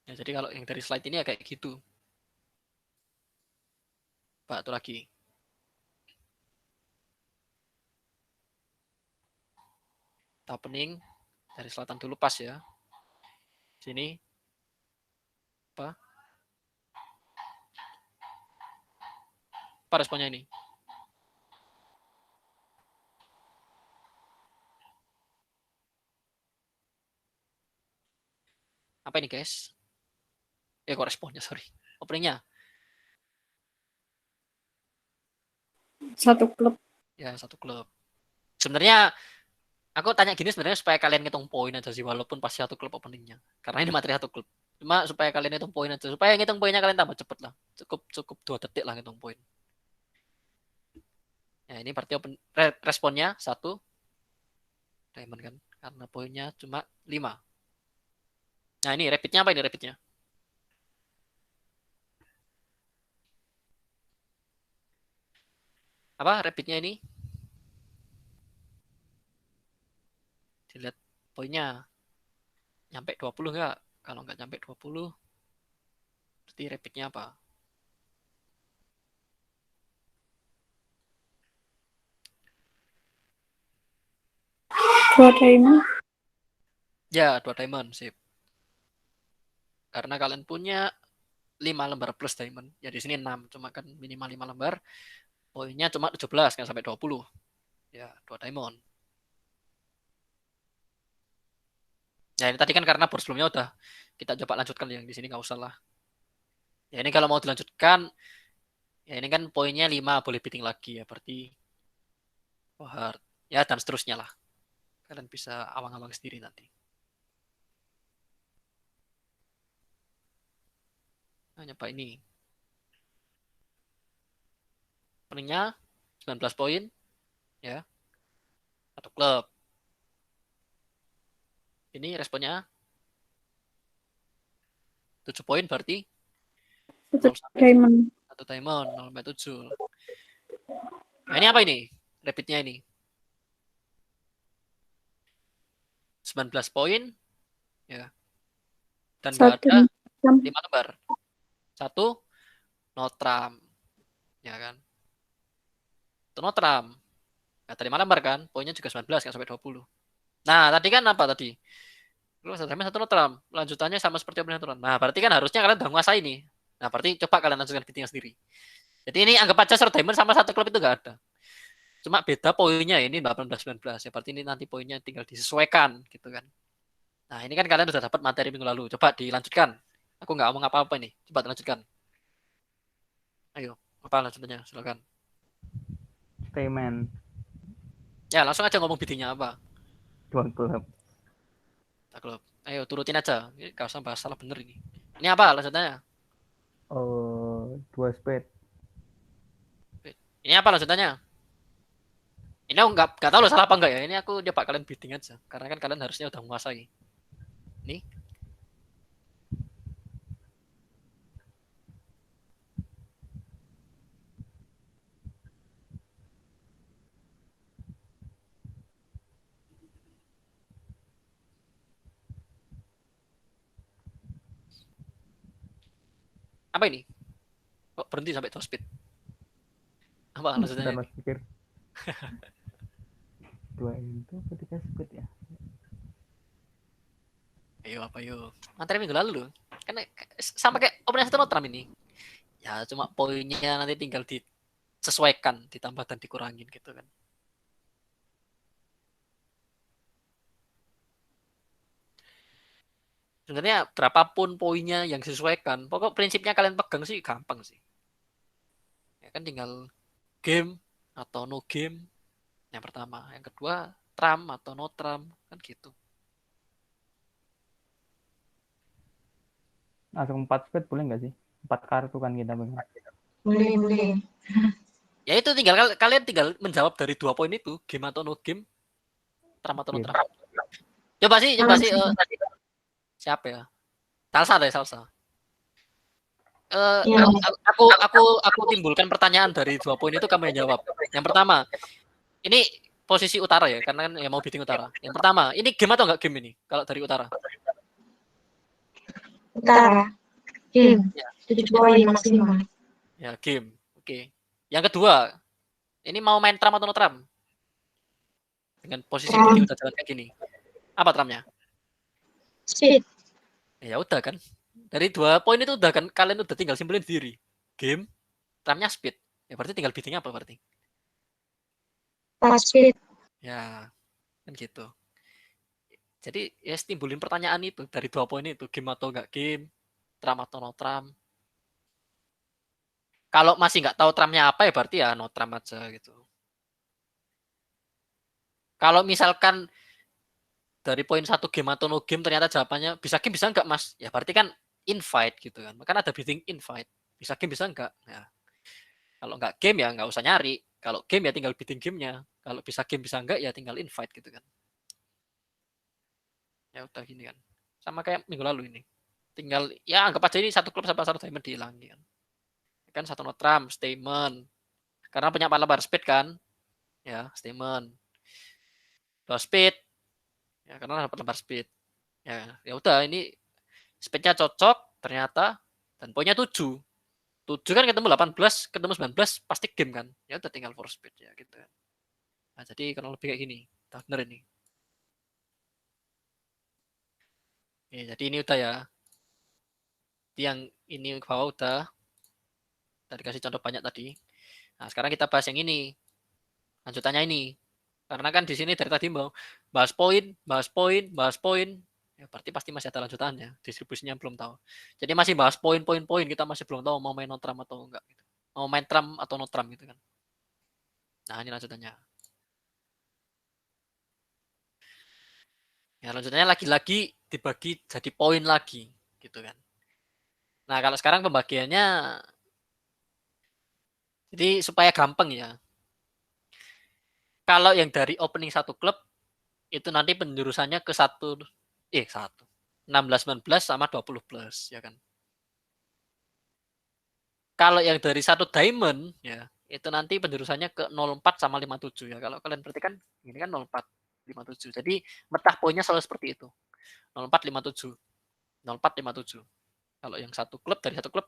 Ya, jadi kalau yang dari slide ini ya kayak gitu. Pak, itu lagi. Opening dari selatan dulu pas ya. Sini. Apa? Apa responnya ini? Apa ini guys? Kok responnya, sorry. Openingnya? Satu klub. Ya, satu klub. Sebenarnya aku tanya gini sebenarnya supaya kalian ngitung poin aja sih, walaupun pasti satu klub openingnya. Karena ini materi satu klub. Cuma supaya kalian ngitung poin aja, supaya ngitung poinnya kalian tambah cepet lah. Cukup 2 detik lah ngitung poin. Ya ini berarti responnya 1 diamond kan, karena poinnya cuma 5. Nah ini rapidnya apa ini rapidnya? Apa rapidnya ini? Dilihat poinnya. Nyampe 20 nggak? Kalau nggak nyampe 20, berarti rapidnya apa? Dua diamond. Ya, 2 diamond, sip. Karena kalian punya 5 lembar plus diamond. Ya di sini 6, cuma kan minimal 5 lembar. Poinnya cuma 17, nggak sampai 20. Ya, 2 diamond. Ya ini tadi kan karena board sebelumnya udah kita coba lanjutkan, yang di sini nggak usah lah. Ya ini kalau mau dilanjutkan, ya ini kan poinnya 5 boleh bidding lagi ya, berarti hard. Ya dan seterusnya lah. Kalian bisa awang-awang sendiri nanti. Nah, nyoba ini. Openingnya 19 poin, ya. Satu klub. Ini responnya 7 poin berarti Satu 0 sampai diamond. 1 diamond, 0 sampai 7. Nah, ini apa ini? Rapidnya ini. 19 poin, ya. Dan nggak Satu ada jam. 5 lembar. 1 notram, ya kan? Itu notram. Nggak ada 5 lembar kan? Poinnya juga 19, nggak sampai 20. Nah, tadi kan apa tadi? Lu satu notram. Lanjutannya sama seperti opening notram. Nah, berarti kan harusnya kalian udah menguasai nih. Nah, berarti coba kalian lanjutkan biddingnya sendiri. Jadi ini anggap aja Sir Diamond sama satu klub itu nggak ada. Cuma beda poinnya, ini 18-19. Ya berarti ini nanti poinnya tinggal disesuaikan gitu kan. Nah ini kan kalian udah dapat materi minggu lalu. Coba dilanjutkan. Aku nggak ngomong apa-apa ini. Coba dilanjutkan. Ayo, apa lanjutannya? Silakan. Stayman. Ya langsung aja ngomong biddingnya apa. 2 klub. Klub. Ayo turutin aja. Ini gak usah bahas salah bener ini. Ini apa lanjutannya? Dua speed. Ini apa lanjutannya? Ini aku nggak tahu loh salah apa enggak ya. Ini aku coba kalian bidding aja. Karena kan kalian harusnya udah menguasai. Nih. Apa ini? Kok berhenti sampai 2 speed? Apa Bentar lanjutannya mas ini? pikir. Dua itu ketika speed ya. Ayo apa yuk? Materi minggu lalu loh. Kan sama kayak opening satu notram ini. Ya cuma poinnya nanti tinggal disesuaikan, ditambah dan dikurangin gitu kan. Sebenarnya berapapun poinnya yang disesuaikan, pokok prinsipnya kalian pegang sih gampang sih. Ya kan tinggal game atau no game yang pertama, yang kedua tram atau no tram kan gitu. Langsung 4 speed boleh nggak sih? 4 kartu kan kita pegang. Boleh. Ya itu tinggal kalian tinggal menjawab dari 2 poin itu, game atau no game, tram atau no Game. tram. Coba sih siapa ya? Salsa deh, Salsa. Ya. Aku timbulkan pertanyaan dari 2 poin itu, kamu yang jawab. Yang pertama, ini posisi utara ya, karena kan ya mau bidding utara. Yang pertama, ini game atau enggak game ini? Kalau dari utara. Utara. Game. Ya. 7 poin maksimal. Ya, game. Oke. Yang kedua, ini mau main tram atau no tram? Dengan posisi Tram. bidding udah jalan kayak gini. Apa tramnya? Speed. Ya udah kan. Dari 2 poin itu udah kan kalian udah tinggal simpulin sendiri. Game, tramnya speed. Ya berarti tinggal biddingnya apa berarti? Pas speed. Ya, kan gitu. Jadi ya timbulin pertanyaan itu dari 2 poin itu, game atau enggak game, tram atau no tram. Kalau masih nggak tahu tramnya apa ya berarti ya no tram aja gitu. Kalau misalkan dari poin 1 game atau no game ternyata jawabannya bisa game bisa enggak mas, ya berarti kan invite gitu kan. Kan ada bidding invite, bisa game bisa enggak. Ya. Kalau enggak game ya nggak usah nyari. Kalau game ya tinggal bidding gamenya. Kalau bisa game bisa enggak ya tinggal invite gitu kan. Ya udah gini kan. Sama kayak minggu lalu ini. Tinggal ya anggap aja ini satu klub sama satu diamond dihilangin. Kan satu notram, statement. Karena punya 4 speed kan. Ya, statement. 2 speed. Ya, karena dapat lembar speed. Ya udah ini speednya cocok ternyata dan poinnya 7. 7 kan ketemu 18, ketemu 19 pasti game kan. Ya udah tinggal for speed ya gitu kan. Nah, jadi kurang lebih kayak gini. Udah bener ini. Ya, jadi ini udah ya. Yang ini bawah udah. Tadi kasih contoh banyak tadi. Nah, sekarang kita bahas yang ini. Lanjutannya ini. Karena kan di sini dari tadi mau bahas poin, bahas poin, bahas poin. Ya berarti pasti masih ada lanjutannya. Distribusinya belum tahu. Jadi masih bahas poin-poin-poin, kita masih belum tahu mau main no tram atau enggak gitu. Mau main tram atau no tram gitu kan. Nah, ini lanjutannya. Ya, lanjutannya lagi-lagi dibagi jadi poin lagi gitu kan. Nah, kalau sekarang pembagiannya jadi supaya gampang ya. Kalau yang dari opening satu klub itu nanti penjurusannya ke 16 19 sama 20 plus ya kan. Kalau yang dari satu diamond ya itu nanti penjurusannya ke 04 sama 57 ya. Kalau kalian perhatikan ini kan 04 57. Jadi metah poinnya selalu seperti itu. 04 57. 04 57. Kalau yang satu klub dari satu klub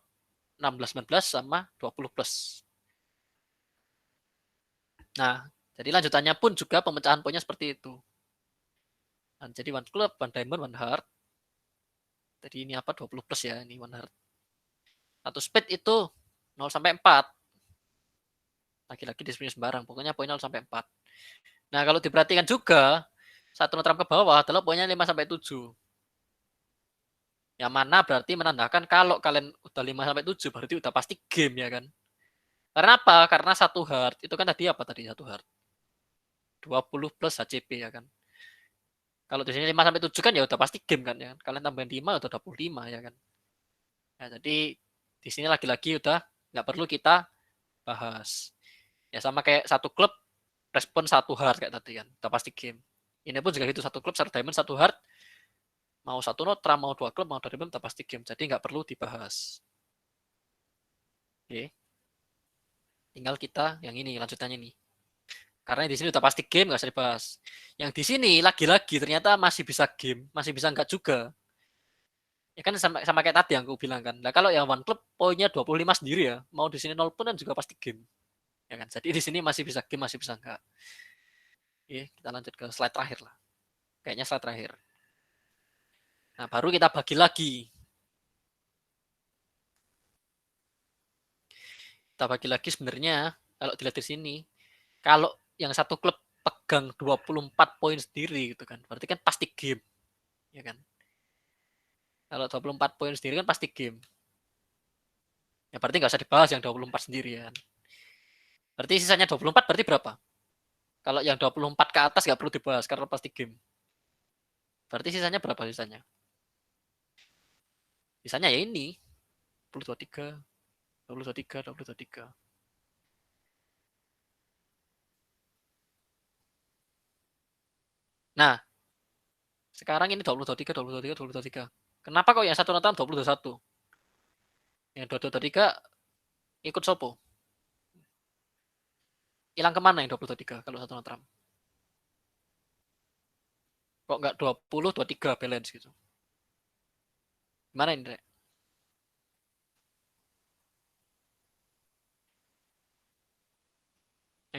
16 19 sama 20 plus. Nah, jadi lanjutannya pun juga pemecahan poinnya seperti itu. Nah, jadi one club, one diamond, one heart. Jadi ini apa 20 plus ya, ini one heart. Satu speed itu 0 sampai 4. Lagi-lagi display sembarang, pokoknya poin 0 sampai 4. Nah, kalau diperhatikan juga, satu notram ke bawah adalah poinnya 5 sampai 7. Yang mana berarti menandakan kalau kalian udah 5 sampai 7 berarti udah pasti game ya kan. Karena apa? Karena satu heart itu kan tadi apa tadi satu heart? 20 plus HCP ya kan. Kalau di sini 5 sampai 7 kan ya udah pasti game kan ya. Kalian tambahin 5 udah 25 ya kan. Nah, jadi di sini lagi-lagi udah nggak perlu kita bahas. Ya sama kayak satu klub respon satu hard kayak tadi kan, udah pasti game. Ini pun juga gitu, satu klub satu diamond satu hard, mau satu notra mau dua klub mau dua diamond udah pasti game. Jadi nggak perlu dibahas. Oke. Tinggal kita yang ini lanjutannya nih. Karena di sini udah pasti game nggak usah dibahas. Yang di sini lagi-lagi ternyata masih bisa game, masih bisa nggak juga. Ya kan sama kayak tadi yang aku bilang kan. Nah, kalau yang one club poinnya 25 sendiri ya, mau di sini 0 pun kan juga pasti game. Ya kan. Jadi di sini masih bisa game, masih bisa enggak. Oke, kita lanjut ke slide terakhir lah. Kayaknya slide terakhir. Nah, baru kita bagi lagi. Kita bagi lagi sebenarnya kalau dilihat di sini, kalau yang satu klub pegang 24 poin sendiri gitu kan. Berarti kan pasti game. Ya kan. Kalau 24 poin sendiri kan pasti game. Ya berarti nggak usah dibahas yang 24 sendirian. Berarti sisanya 24 berarti berapa? Kalau yang 24 ke atas nggak perlu dibahas karena pasti game. Berarti sisanya berapa sisanya? Sisanya ya ini. 23, 23, 23. Nah, sekarang ini 23, 23, 23. Kenapa kok yang satu notam 21? Yang 23 ikut sopo? Hilang kemana yang 23 kalau satu notam? Kok nggak 20, 23 balance gitu? Gimana ini, Rek?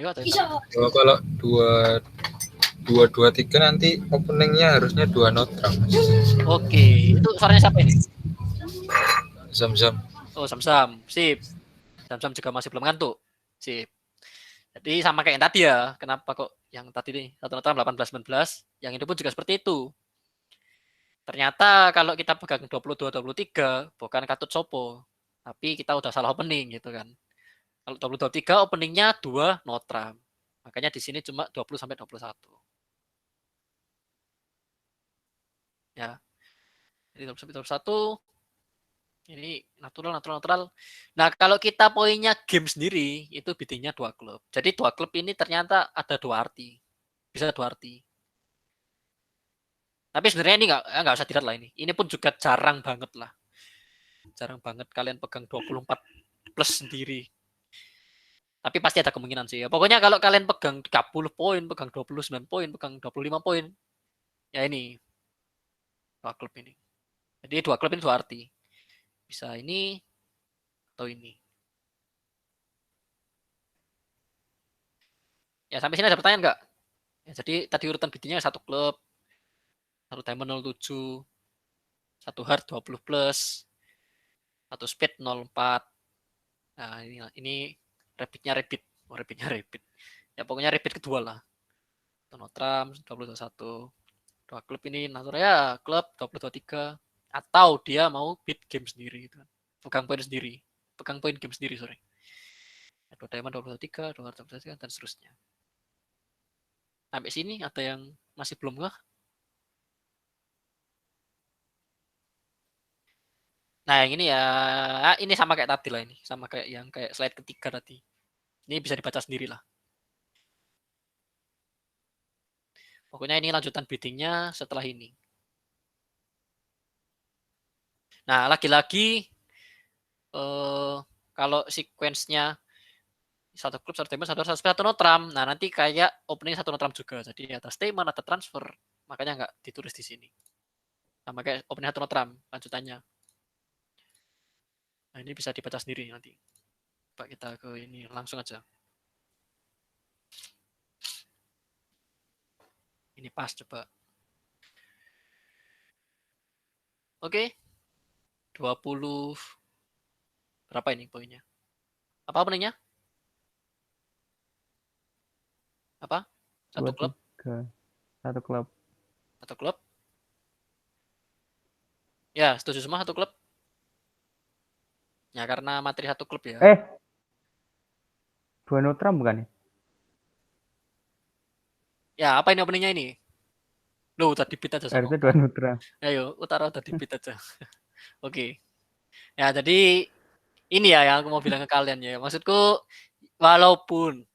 Ayo, Ya, kalau dua tiga nanti openingnya harusnya dua notram. Oke, itu suaranya siapa ini? Zam-zam. Oh, Samsam. Sip. Samsam juga masih belum ngantuk. Sip. Jadi sama kayak yang tadi ya. Kenapa kok yang tadi nih satu notam 18 19, yang ini pun juga seperti itu. Ternyata kalau kita pegang 22 23 bukan Katut Sopo, tapi kita udah salah opening gitu kan. Kalau 20 23 openingnya 2 Notram. Makanya di sini cuma 20 sampai 21. Ya. Jadi 20 sampai 21 ini natural. Nah, kalau kita poinnya game sendiri, itu biddingnya 2 klub. Jadi 2 klub ini ternyata ada 2 arti. Bisa 2 arti. Tapi sebenarnya ini nggak usah dilihat lah ini. Ini pun juga jarang banget lah. Jarang banget kalian pegang 24 plus sendiri. Tapi pasti ada kemungkinan sih. Ya. Pokoknya kalau kalian pegang 30 poin, pegang 29 poin, pegang 25 poin, ya ini 2 klub ini. Jadi 2 klub ini 2 arti. Bisa ini atau ini. Ya sampai sini ada pertanyaan nggak? Ya, jadi tadi urutan biddingnya 1 klub, 1 diamond 07, 1 hard 20 plus, 1 speed 04. Nah ini rapid. Oh, rapid. Ya pokoknya rapid kedua lah. Notram 2021. 2 klub ini natural ya klub 2023 atau dia mau bid game sendiri gitu kan. Pegang poin sendiri. Pegang poin game sendiri, sorry. 2 diamond 23, 2 hard 23 dan seterusnya. Sampai sini ada yang masih belum kah? Nah, yang ini ya ini sama kayak tadi lah ini, sama kayak yang kayak slide ketiga tadi. Ini bisa dibaca sendiri lah. Pokoknya ini lanjutan biddingnya setelah ini. Nah, lagi-lagi kalau sequence-nya satu klub, satu diamond, satu notram. Nah, nanti kayak opening satu notram juga. Jadi ada statement, ada transfer. Makanya nggak ditulis di sini. Sama kayak opening satu notram, lanjutannya. Nah, ini bisa dibaca sendiri nanti. Coba kita ke ini langsung aja. Ini pas coba. Oke. 20 berapa ini poinnya? Apa openingnya? Apa? Satu klub? 23. Satu klub. Satu klub? Ya, setuju semua satu klub. Ya, karena materi satu klub ya. 2 notram bukan ya? Ya, apa ini openingnya ini? Loh, tadi bid aja sama. Harusnya 2 notram. Ayo, utara tadi bid aja. Oke. Ya, jadi ini ya yang aku mau bilang ke kalian ya. Maksudku walaupun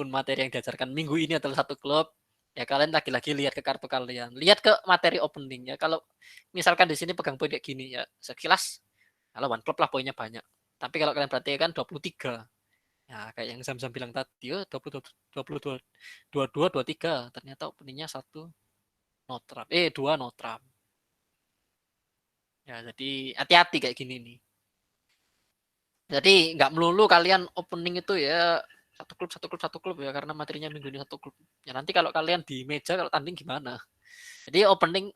materi yang diajarkan minggu ini adalah satu klub, ya kalian lagi-lagi lihat ke kartu kalian, lihat ke materi opening ya. Kalau misalkan di sini pegang poin kayak gini ya, sekilas kalau one club lah poinnya banyak. Tapi kalau kalian perhatikan 23. Ya kayak yang Zam-Zam bilang tadi, oh 22 23. Ternyata openingnya 1 Notram. 2 Notram. Ya, jadi hati-hati kayak gini nih. Jadi nggak melulu kalian opening itu ya satu klub ya karena materinya minggu ini satu klub. Ya nanti kalau kalian di meja kalau tanding gimana? Jadi opening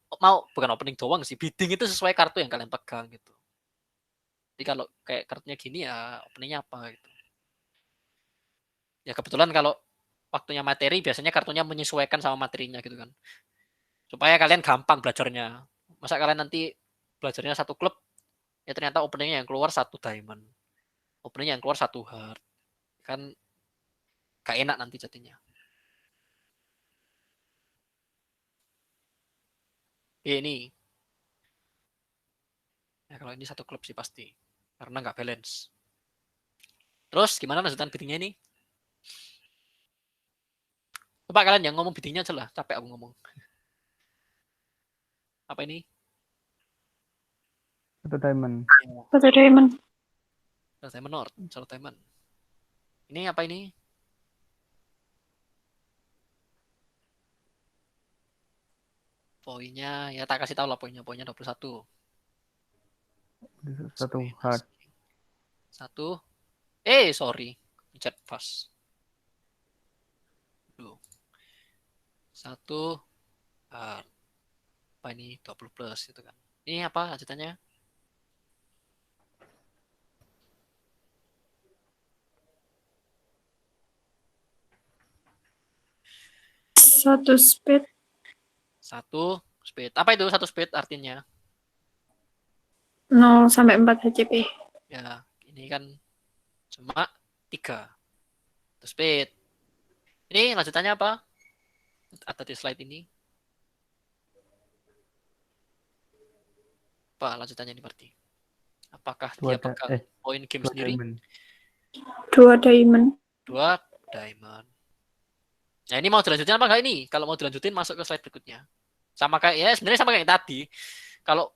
bukan opening doang sih, bidding itu sesuai kartu yang kalian pegang gitu. Jadi kalau kayak kartunya gini ya openingnya apa gitu. Ya kebetulan kalau waktunya materi biasanya kartunya menyesuaikan sama materinya gitu kan. Supaya kalian gampang belajarnya. Masa kalian nanti belajarnya satu klub ya ternyata openingnya yang keluar 1 diamond. Openingnya yang keluar 1 heart. Kan gak enak nanti jadinya. Ini. Ya kalau ini satu klub sih pasti. Karena nggak balance. Terus gimana lanjutan biddingnya ini? Coba kalian yang ngomong biddingnya aja lah. Capek aku ngomong. Apa ini? 1 diamond. Satu diamond. Diamond North. 1 diamond. Ini apa ini? Poinnya, ya tak kasih tahu lah poinnya. Poinnya 21. 1 heart. 1. Sorry. Pencet pas. 1 heart. Apa ini? 20 plus gitu kan. Ini apa lanjutannya? Satu speed. 1 speed. Apa itu 1 speed artinya? 0 sampai 4 HCP. Ya, ini kan cuma 3. Itu speed. Ini lanjutannya apa? Ada di slide ini. Apa lanjutannya ini berarti? Apakah dia pegang poin game 2 sendiri? diamond. 2 diamond. 2 diamond. Nah ini mau dilanjutin apa enggak ini? Kalau mau dilanjutin masuk ke slide berikutnya. Sama kayak ya sebenarnya sama kayak tadi. Kalau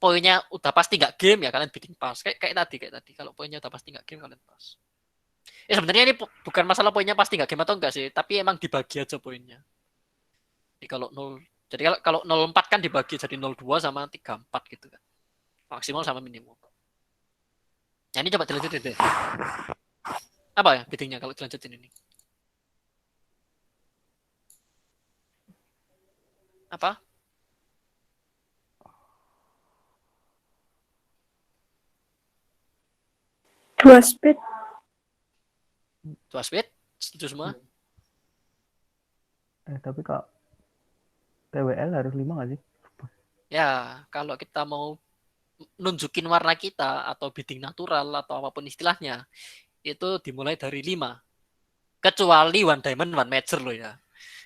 poinnya udah pasti nggak game ya kalian bidding pas. Kayak tadi. Kalau poinnya udah pasti nggak game kalian pas. Ya sebenarnya ini bukan masalah poinnya pasti nggak game atau enggak sih, tapi emang dibagi aja poinnya. Jadi kalau 0, jadi kalau 04 kan dibagi jadi 02 sama 34 gitu kan. Maksimal sama minimum. Nah ini coba dilanjutin deh. Apa ya biddingnya kalau dilanjutin ini? Apa? Dua speed. 2 speed? Setuju semua? Tapi kok TWL harus 5 nggak sih? Ya, kalau kita mau nunjukin warna kita atau bidding natural atau apapun istilahnya, itu dimulai dari 5. Kecuali one diamond one major loh ya.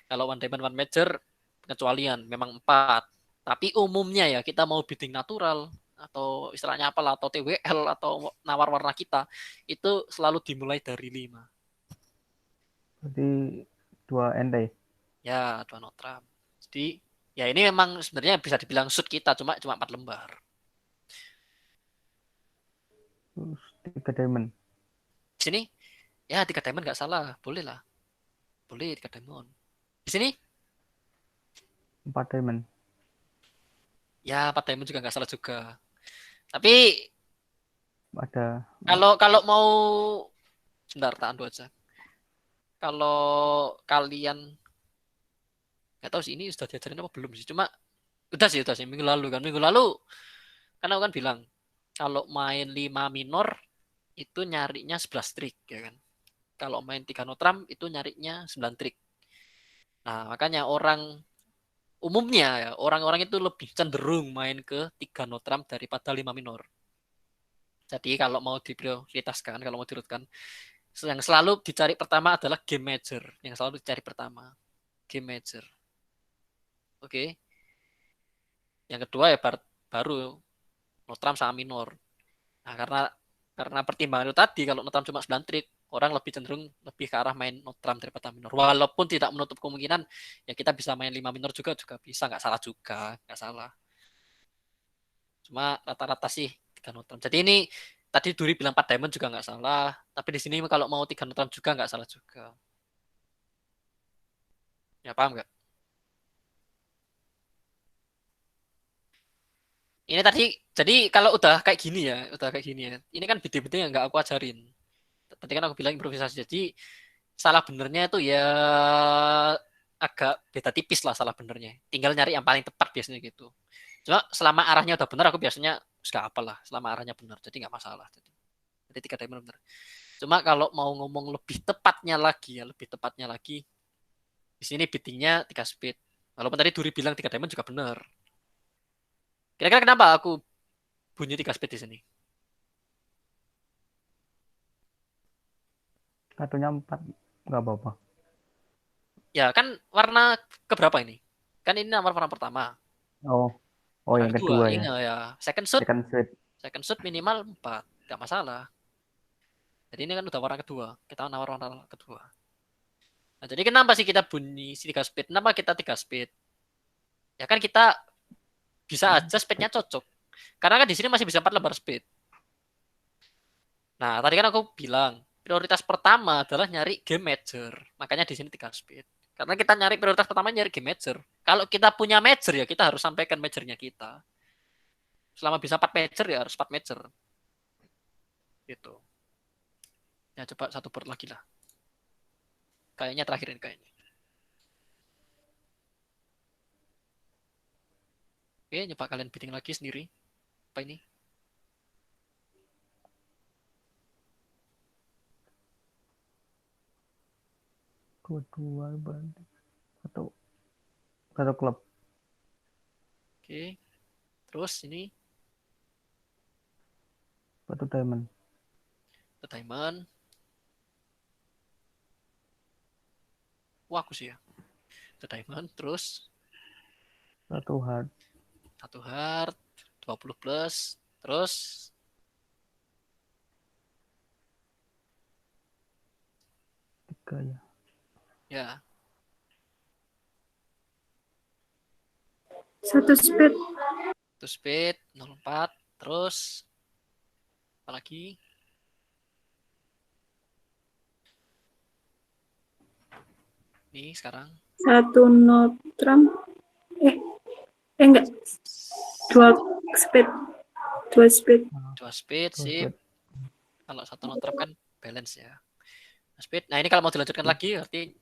Kalau one diamond one major pengecualian memang 4. Tapi umumnya ya kita mau bidding natural atau istilahnya apalah atau TWL atau nawar warna kita itu selalu dimulai dari 5. Berarti 2 NT. Ya, 2 notram. Jadi ya ini memang sebenarnya bisa dibilang shoot kita cuma 4 lembar. Terus 3 diamond. Di sini ya 3 diamond nggak salah, boleh lah. Boleh 3 diamond. Di sini 4 diamond. ya 4 diamond juga nggak salah juga. Tapi Ada kalau mau sebentar tahan dulu aja. Kalau kalian nggak tahu sih ini sudah diajarin apa belum sih. Cuma udah sih minggu lalu kan. Minggu lalu kan aku kan bilang kalau main 5 minor itu nyarinya 11 trik ya kan. Kalau main 3 notram itu nyarinya 9 trik. Nah, makanya umumnya ya, orang-orang itu lebih cenderung main ke 3 notram daripada 5 minor. Jadi kalau mau diprioritaskan, kalau mau diurutkan, yang selalu dicari pertama adalah game major. Yang selalu dicari pertama, game major. Oke. Yang kedua ya baru notram sama minor. Nah, karena pertimbangan itu tadi, kalau Notram cuma 9 trik, orang lebih cenderung lebih ke arah main Notram daripada minor. Walaupun tidak menutup kemungkinan ya kita bisa main 5 minor juga bisa, nggak salah juga, nggak salah. Cuma rata-rata sih 3 Notram. Jadi ini tadi Duri bilang 4 diamond juga nggak salah, tapi di sini kalau mau 3 Notram juga nggak salah juga. Ya paham nggak? Ini tadi, jadi kalau udah kayak gini ya, ini kan bide-bide yang nggak aku ajarin. Tadi kan aku bilang improvisasi, jadi salah benernya itu ya agak beda tipis lah salah benernya. Tinggal nyari yang paling tepat biasanya gitu. Cuma selama arahnya udah benar, aku biasanya nggak apa lah, selama arahnya benar, jadi nggak masalah. Jadi 3 diamond benar. Cuma kalau mau ngomong lebih tepatnya lagi, di sini biddingnya 3 speed. Walaupun tadi Duri bilang 3 diamond juga benar. Kira-kira kenapa aku bunyi 3 speed di sini? Kartunya 4 nggak apa-apa. Ya kan warna keberapa ini? Kan ini warna pertama. Oh, oh Warna yang kedua, kedua ini ya. ya. Second Second suit. shoot minimal 4. Gak masalah. Jadi ini kan udah warna kedua. Kita nawar warna kedua. Nah, jadi kenapa sih kita bunyi 3 speed? Kenapa kita 3 speed? Ya kan kita bisa aja speednya cocok. Karena kan di sini masih bisa 4 lembar speed. Nah, tadi kan aku bilang prioritas pertama adalah nyari game major. Makanya di sini 3 speed. Karena kita nyari prioritas pertama nyari game major. Kalau kita punya major ya kita harus sampaikan majornya kita. Selama bisa 4 major ya harus 4 major. Gitu. Ya coba satu board lagi lah. Kayaknya terakhir ini kayaknya. Oke, nyoba kalian bidding lagi sendiri. Apa ini? Kedua satu klub. Oke. Terus ini Satu diamond. The Diamond. Wah, aku sih ya. The Diamond. Terus Satu hard. 1 heart. 20 plus. Terus 3 ya. ya 1 speed. 1 speed 04. Terus apa lagi? Nih sekarang 1 Notram. Enggak. 2 speed. 2 speed. 2 speed, Terus sip. buat Kalau 1 non-trap kan balance ya. Speed. Nah, ini kalau mau dilanjutkan lagi berarti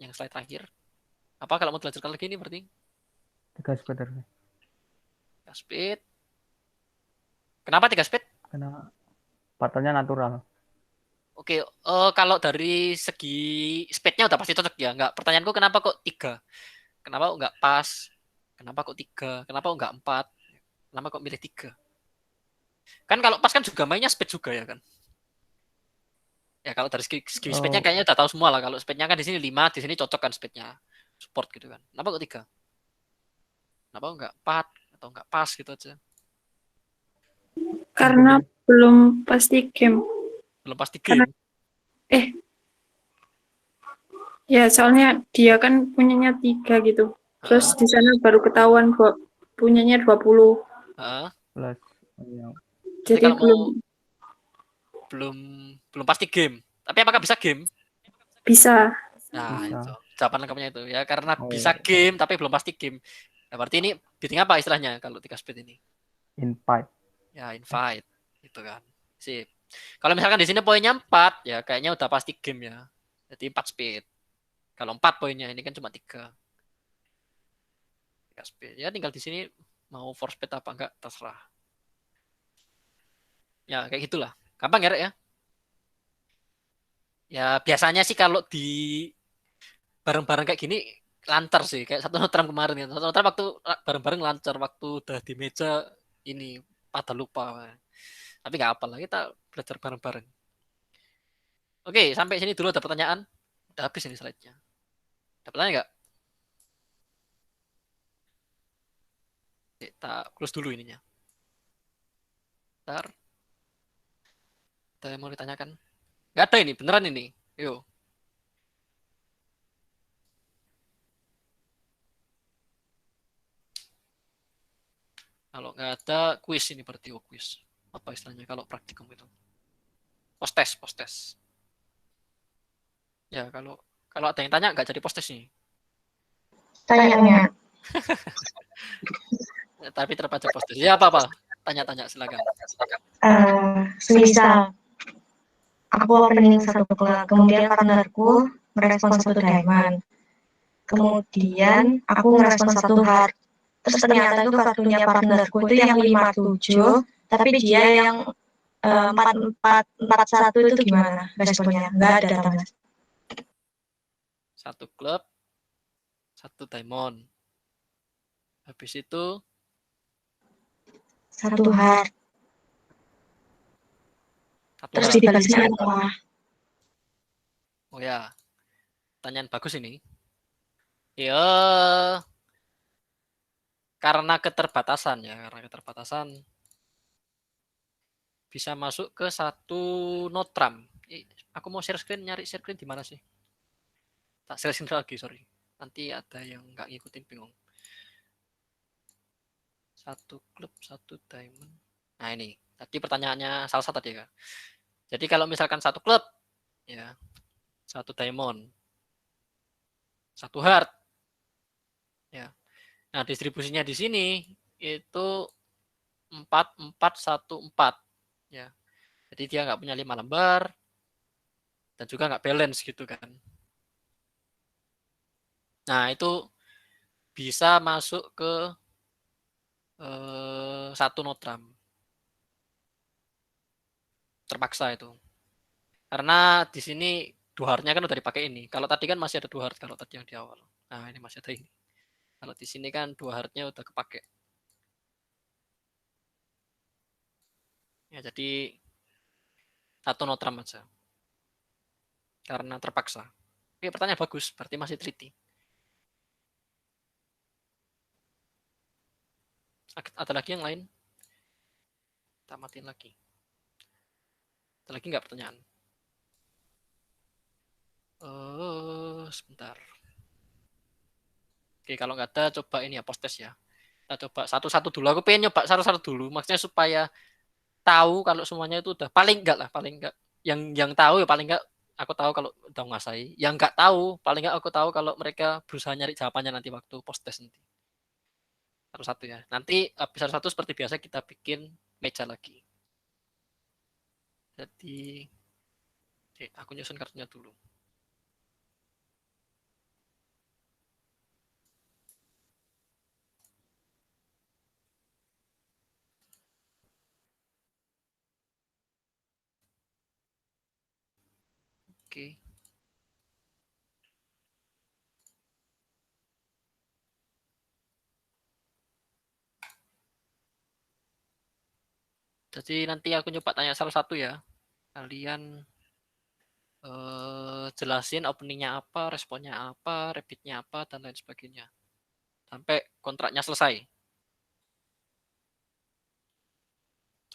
yang slide terakhir. Apa kalau mau dilanjutkan lagi ini berarti 3 speed harusnya. 3 speed. Kenapa 3 speed? Karena partnernya natural. Oke, kalau dari segi speednya udah pasti cocok ya. Enggak, pertanyaanku kenapa kok 3? Kenapa kok nggak pas? Kenapa kok 3? Kenapa kok nggak 4? Kenapa kok milih 3? Kan kalau pas kan juga mainnya speed juga ya kan? Ya kalau dari segi speednya Oh, kayaknya udah tahu semua lah. Kalau speednya kan di sini 5, di sini cocok kan speednya. Support gitu kan. Kenapa kok 3? Kenapa kok nggak 4? Atau nggak pas gitu aja? Karena belum pasti game. Belum pasti Karena game. ya soalnya dia kan punyanya 3 gitu. Terus di sana baru ketahuan kok punyanya 20. Heeh. plus yang Jadi kalau belum belum belum pasti game. Tapi apakah bisa game? bisa. Nah, bisa. itu jawaban lengkapnya itu ya, karena Oh. bisa game tapi belum pasti game. Nah, berarti ini bidding apa istilahnya kalau 3 speed ini? invite. Ya, invite gitu kan. Sip. Kalau misalkan di sini poinnya 4 ya kayaknya udah pasti game ya. Jadi 4 speed. Kalau 4 poinnya ini kan cuma 3. 3 speed. Ya tinggal di sini mau force speed apa enggak terserah. Ya kayak gitulah. Gampang ya, Rek, ya? Ya biasanya sih kalau di bareng-bareng kayak gini lancar sih, kayak satu notram kemarin ya. Satu notram waktu bareng-bareng lancar, waktu udah di meja ini pada lupa. Tapi nggak apa lah, kita belajar bareng-bareng. Oke, sampai sini dulu ada pertanyaan. Udah habis ini slide-nya. Ada pertanyaan nggak? Kita close dulu ininya. Bentar. Ada yang mau ditanyakan? Nggak ada ini, beneran ini. Yuk. Kalau nggak ada, kuis ini berarti kuis. Apa istilahnya kalau praktikum itu? Post test. Ya, kalau ada yang tanya nggak jadi post test nih. Tanya-tanya. Tapi tetap aja post test. Ya apa-apa. Tanya-tanya silakan. Semisal aku opening satu klub, kemudian partnerku merespon satu diamond. Kemudian aku ngerespon satu hard. Terus ternyata itu kartunya partnerku itu yang 57, tapi dia yang 4441 itu gimana responnya? Nggak ada data, Mas. Satu klub, satu diamond. Habis itu Satu hard. satu Terus hard. dibalasnya apa? Oh ya, pertanyaan bagus ini. Ya, karena keterbatasan bisa masuk ke satu notram. Aku mau share screen, nyari share screen di mana sih? Tak share screen lagi, sorry. Nanti ada yang nggak ngikutin bingung. Satu klub, satu diamond. Nah ini, tadi pertanyaannya Salsa tadi ya. Jadi kalau misalkan satu klub, ya satu diamond, satu hard, ya. Nah distribusinya di sini itu 4414, ya. Jadi dia nggak punya 5 lembar dan juga nggak balance gitu kan. Nah itu bisa masuk ke satu notram. Terpaksa itu. Karena di sini dua hardnya kan udah dipakai ini. Kalau tadi kan masih ada dua hard kalau tadi yang di awal. Nah ini masih ada ini. Kalau di sini kan dua hardnya udah kepake. Ya jadi satu notram aja. Karena terpaksa. Oke, pertanyaan bagus. Berarti masih teliti. Ada lagi yang lain? Kita matiin lagi. Ada lagi nggak pertanyaan? Sebentar. Oke, kalau nggak ada, coba ini ya, post test ya. Kita coba satu-satu dulu. Aku pengen nyoba satu-satu dulu. Maksudnya supaya tahu kalau semuanya itu udah paling enggak lah, paling enggak. Yang tahu ya paling enggak aku tahu kalau udah menguasai. Yang nggak tahu, paling enggak aku tahu kalau mereka berusaha nyari jawabannya nanti waktu post test nanti. Satu-satu ya. Nanti habis satu-satu seperti biasa kita bikin meja lagi. Jadi, aku nyusun kartunya dulu. Oke. Jadi nanti aku nyoba tanya salah satu ya. Kalian jelasin openingnya apa, responnya apa, repeatnya apa, dan lain sebagainya. Sampai kontraknya selesai.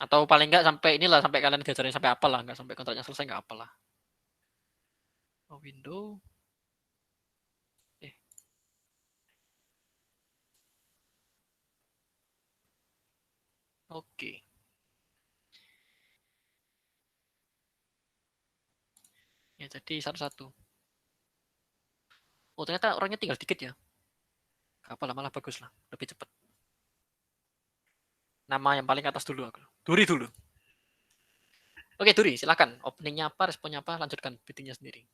Atau paling enggak sampai inilah, sampai kalian diajarin sampai apalah, enggak sampai kontraknya selesai enggak apalah. Window. Oke. Ya jadi satu-satu. Oh ternyata orangnya tinggal dikit ya. Gak apalah, malah bagus lah, lebih cepat. Nama yang paling atas dulu aku. Duri dulu. Oke Duri, silakan. Openingnya apa, responnya apa, lanjutkan biddingnya sendiri.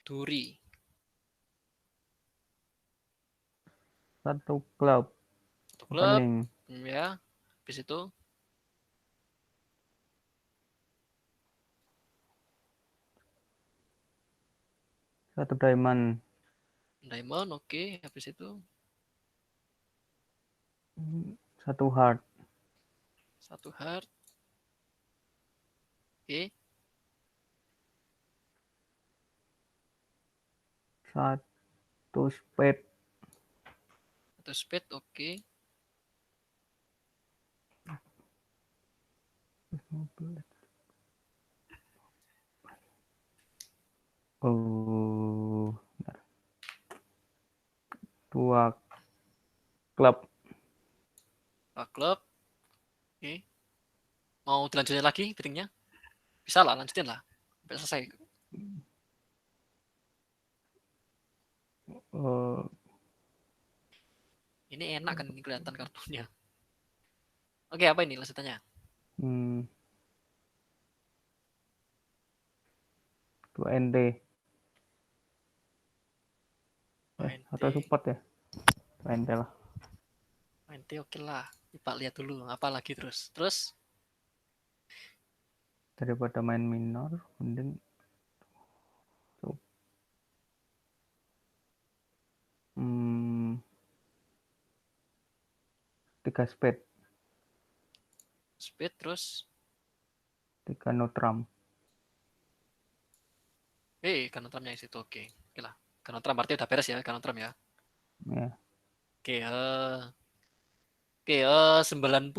Duri. Satu klub. Satu klub. Opening. Ya. Habis itu. Satu diamond. Diamond, oke. Habis itu. Satu hard. Satu hard. Oke. Satu spade. Satu spade, oke. Oh, bentar. 2 klub. Klub. Oke. Mau dilanjutin lagi meetingnya? Bisa lah, lanjutin lah. Sampai selesai. Eh, Ini enak kan ini kelihatan kartunya. Oke, apa ini lanjutannya? hmm, 2 NT. Atau NT. support ya? 2 NT lah. NT oke lah. Pak lihat dulu apa lagi terus. Terus Daripada main minor, mending hmm, 3 spade, speed terus 3 notram. kanotramnya di situ. Oke. Oke lah. Kanotram berarti udah beres ya, kanotram ya. Ya. Oke, 95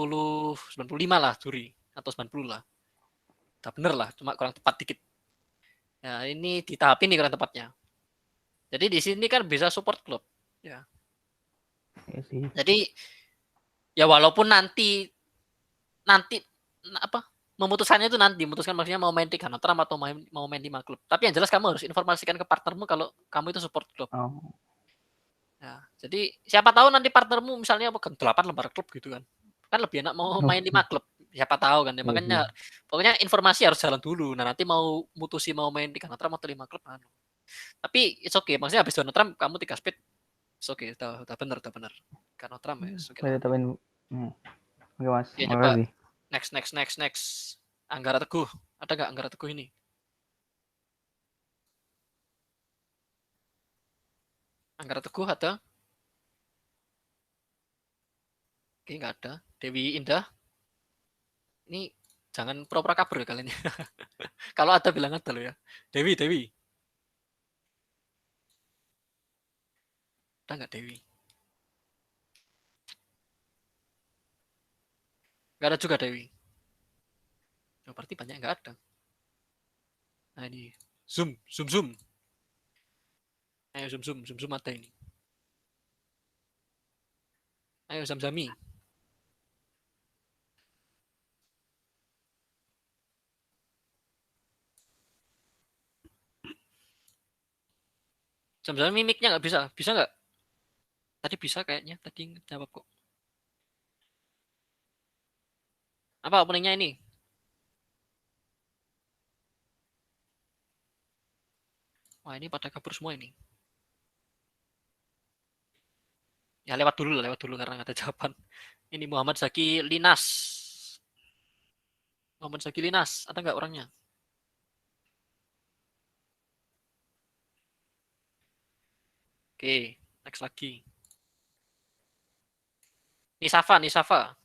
lah juri atau 90 lah. Udah bener lah, cuma kurang tepat dikit. Ya, ini di tahap ini kurang tepatnya. Jadi di sini kan bisa support klub. Ya. Ya sih. Jadi ya walaupun nanti apa memutuskannya itu nanti memutuskan maksudnya mau main di Kanotram atau mau main di klub. Tapi yang jelas kamu harus informasikan ke partnermu kalau kamu itu support klub. Oh, Ya, jadi siapa tahu nanti partnermu misalnya 8 lembar klub gitu kan. Kan lebih enak mau main 5 klub. Siapa tahu kan ya. Makanya pokoknya informasi harus jalan dulu. Nah, nanti mau mutusi mau main di Kanotram atau 5 klub anu. Tapi it's okay. Maksudnya habis Kanotram kamu 3 speed. It's okay, udah bener. Kanotram ya, it's okay lah. Oke Mas, Ya, coba makasih. next. Anggara Teguh. Ada nggak Anggara Teguh ini? Anggara Teguh ada? Oke, nggak ada. Dewi Indah. Ini jangan pura-pura kabur ya kalian. Kalau ada bilang ada loh ya. Dewi. Ada nggak Dewi? Nggak ada juga Dewi. Oh, berarti banyak nggak ada. Nah ini zoom. Ayo zoom ada ini. Ayo Zamzami. Zamzami mic-nya nggak bisa. Bisa nggak? Tadi bisa kayaknya. Tadi jawab kok. Apa openingnya ini? Wah ini pada kabur semua ini. Ya lewat dulu karena nggak ada jawaban. Ini Muhammad Zaki Linas. Ada nggak orangnya? Oke, next lagi. Nisafa.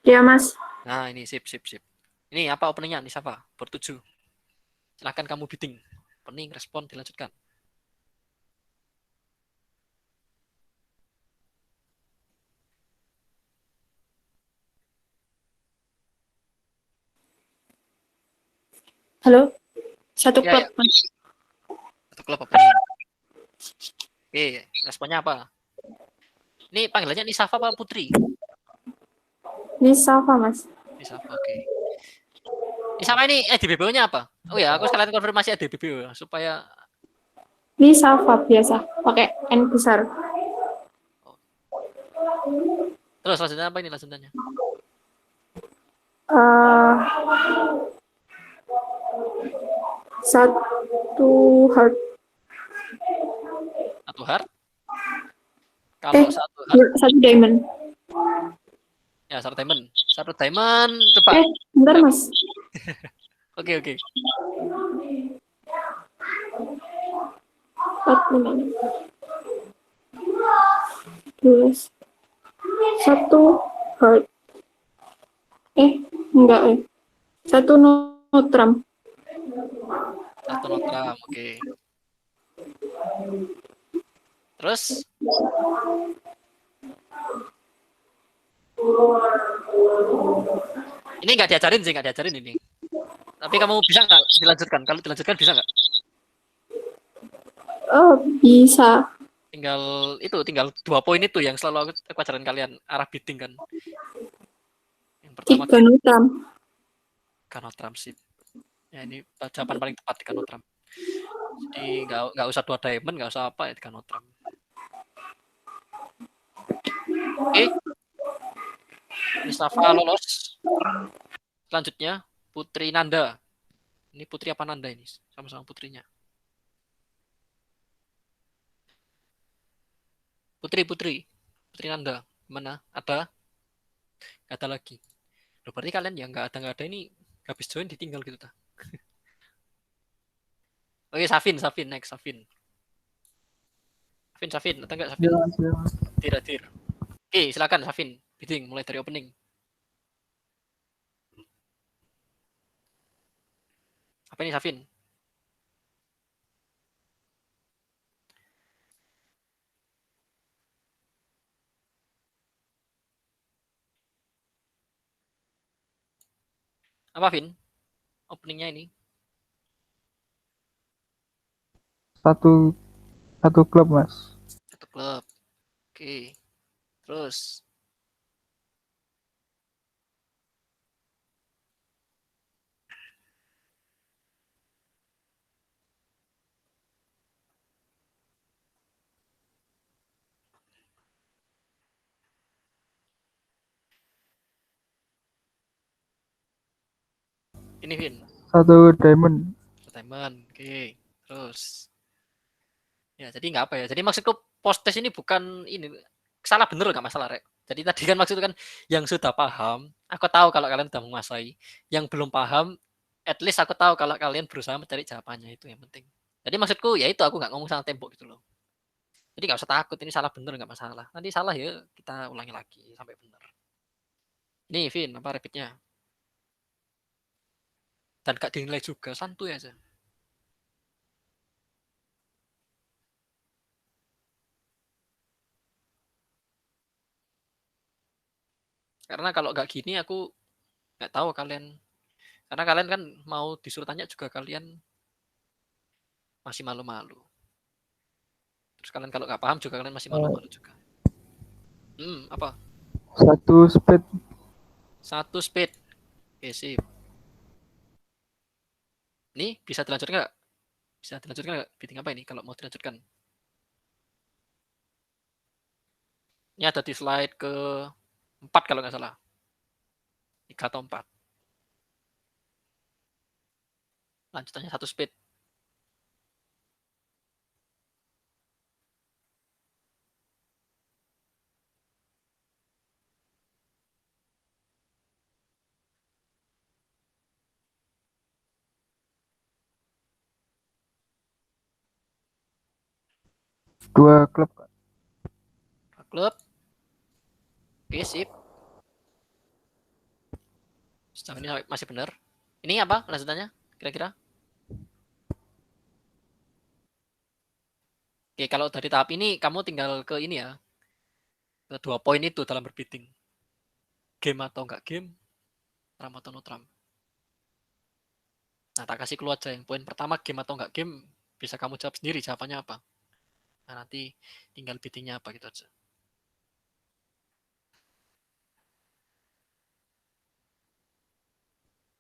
Ya, Mas. Nah ini sip. Ini apa openingnya Nisafa? Bertuju. Silahkan kamu bidding. Opening, respon, dilanjutkan. Halo. Satu Ya, klub, ya. Mas. Satu klub opening. Oke, responnya apa? Ini panggilannya Nisafa apa Putri? Nisafa, Mas. Nisafa, oke. Nisafa ini DBBO-nya apa? Oh ya, aku sekalian konfirmasi DBBO ya, supaya Nisafa biasa, pakai N besar. terus lanjutannya apa ini lanjutannya? Satu heart. Satu heart? Kalau satu heart, Satu diamond. ya satu diamond, coba. Bentar, Mas. Oke. Terus satu heart. Enggak. Satu notram. Satu notram, oke. Terus Ini nggak diajarin ini. Tapi kamu bisa nggak dilanjutkan? Kalau dilanjutkan bisa nggak? Oh, bisa. Tinggal 2 poin itu yang selalu aku ajarin kalian, arah bidding kan. Yang pertama Tiga notram. Kanotram sih. Ya ini jawaban paling tepat di Kanotram. Jadi nggak usah 2 diamond, nggak usah apa ya di Kanotram. Oke. Mustafa lolos. Selanjutnya Putri Nanda. Ini Putri apa Nanda ini? Sama-sama putrinya. Putri Nanda. Mana? Ada? Nggak ada lagi. Loh, berarti kalian yang nggak ada ini habis join ditinggal gitu ta. Oke, Safin, next Safin. Safin, atau enggak Safin? Tidak. Oke, silakan Safin. Bidding mulai dari opening. Apa ini Safin? Apa Vin? Openingnya ini. Satu klub, Mas. Satu klub. Oke. Terus. Ini Vin. Satu diamond. Diamond. Oke. Terus. Ya, jadi nggak apa ya. Jadi maksudku post test ini bukan ini. Salah bener nggak masalah, Rek. Jadi tadi kan maksudnya kan yang sudah paham, aku tahu kalau kalian sudah menguasai. Yang belum paham, at least aku tahu kalau kalian berusaha mencari jawabannya, itu yang penting. Jadi maksudku ya itu, aku nggak ngomong sama tembok gitu loh. Jadi nggak usah takut, ini salah bener nggak masalah. Nanti salah ya kita ulangi lagi sampai benar. Nih Vin, apa repeatnya? Dan gak dinilai juga, santuy aja. Karena kalau nggak gini aku nggak tahu kalian. Karena kalian kan mau disuruh tanya juga kalian masih malu-malu. Terus kalian kalau nggak paham juga kalian masih malu-malu juga. Apa? Satu speed. Satu speed. Oke, sip. Ini bisa dilanjutkan nggak? Bisa dilanjutkan nggak? Bidding apa ini kalau mau dilanjutkan? Ini ada di slide ke 4 kalau nggak salah. 3 atau 4. Lanjutannya satu speed. Dua klub. Klub. Oke, sip. Sejauh ini masih benar. Ini apa lanjutannya? Kira-kira? Oke, kalau dari tahap ini kamu tinggal ke ini ya. Ke 2 poin itu dalam berbidding. Game atau enggak game, tram atau no tram. Nah, tak kasih keluar aja yang poin pertama, game atau enggak game, bisa kamu jawab sendiri jawabannya apa. Nah, nanti tinggal biddingnya apa gitu aja.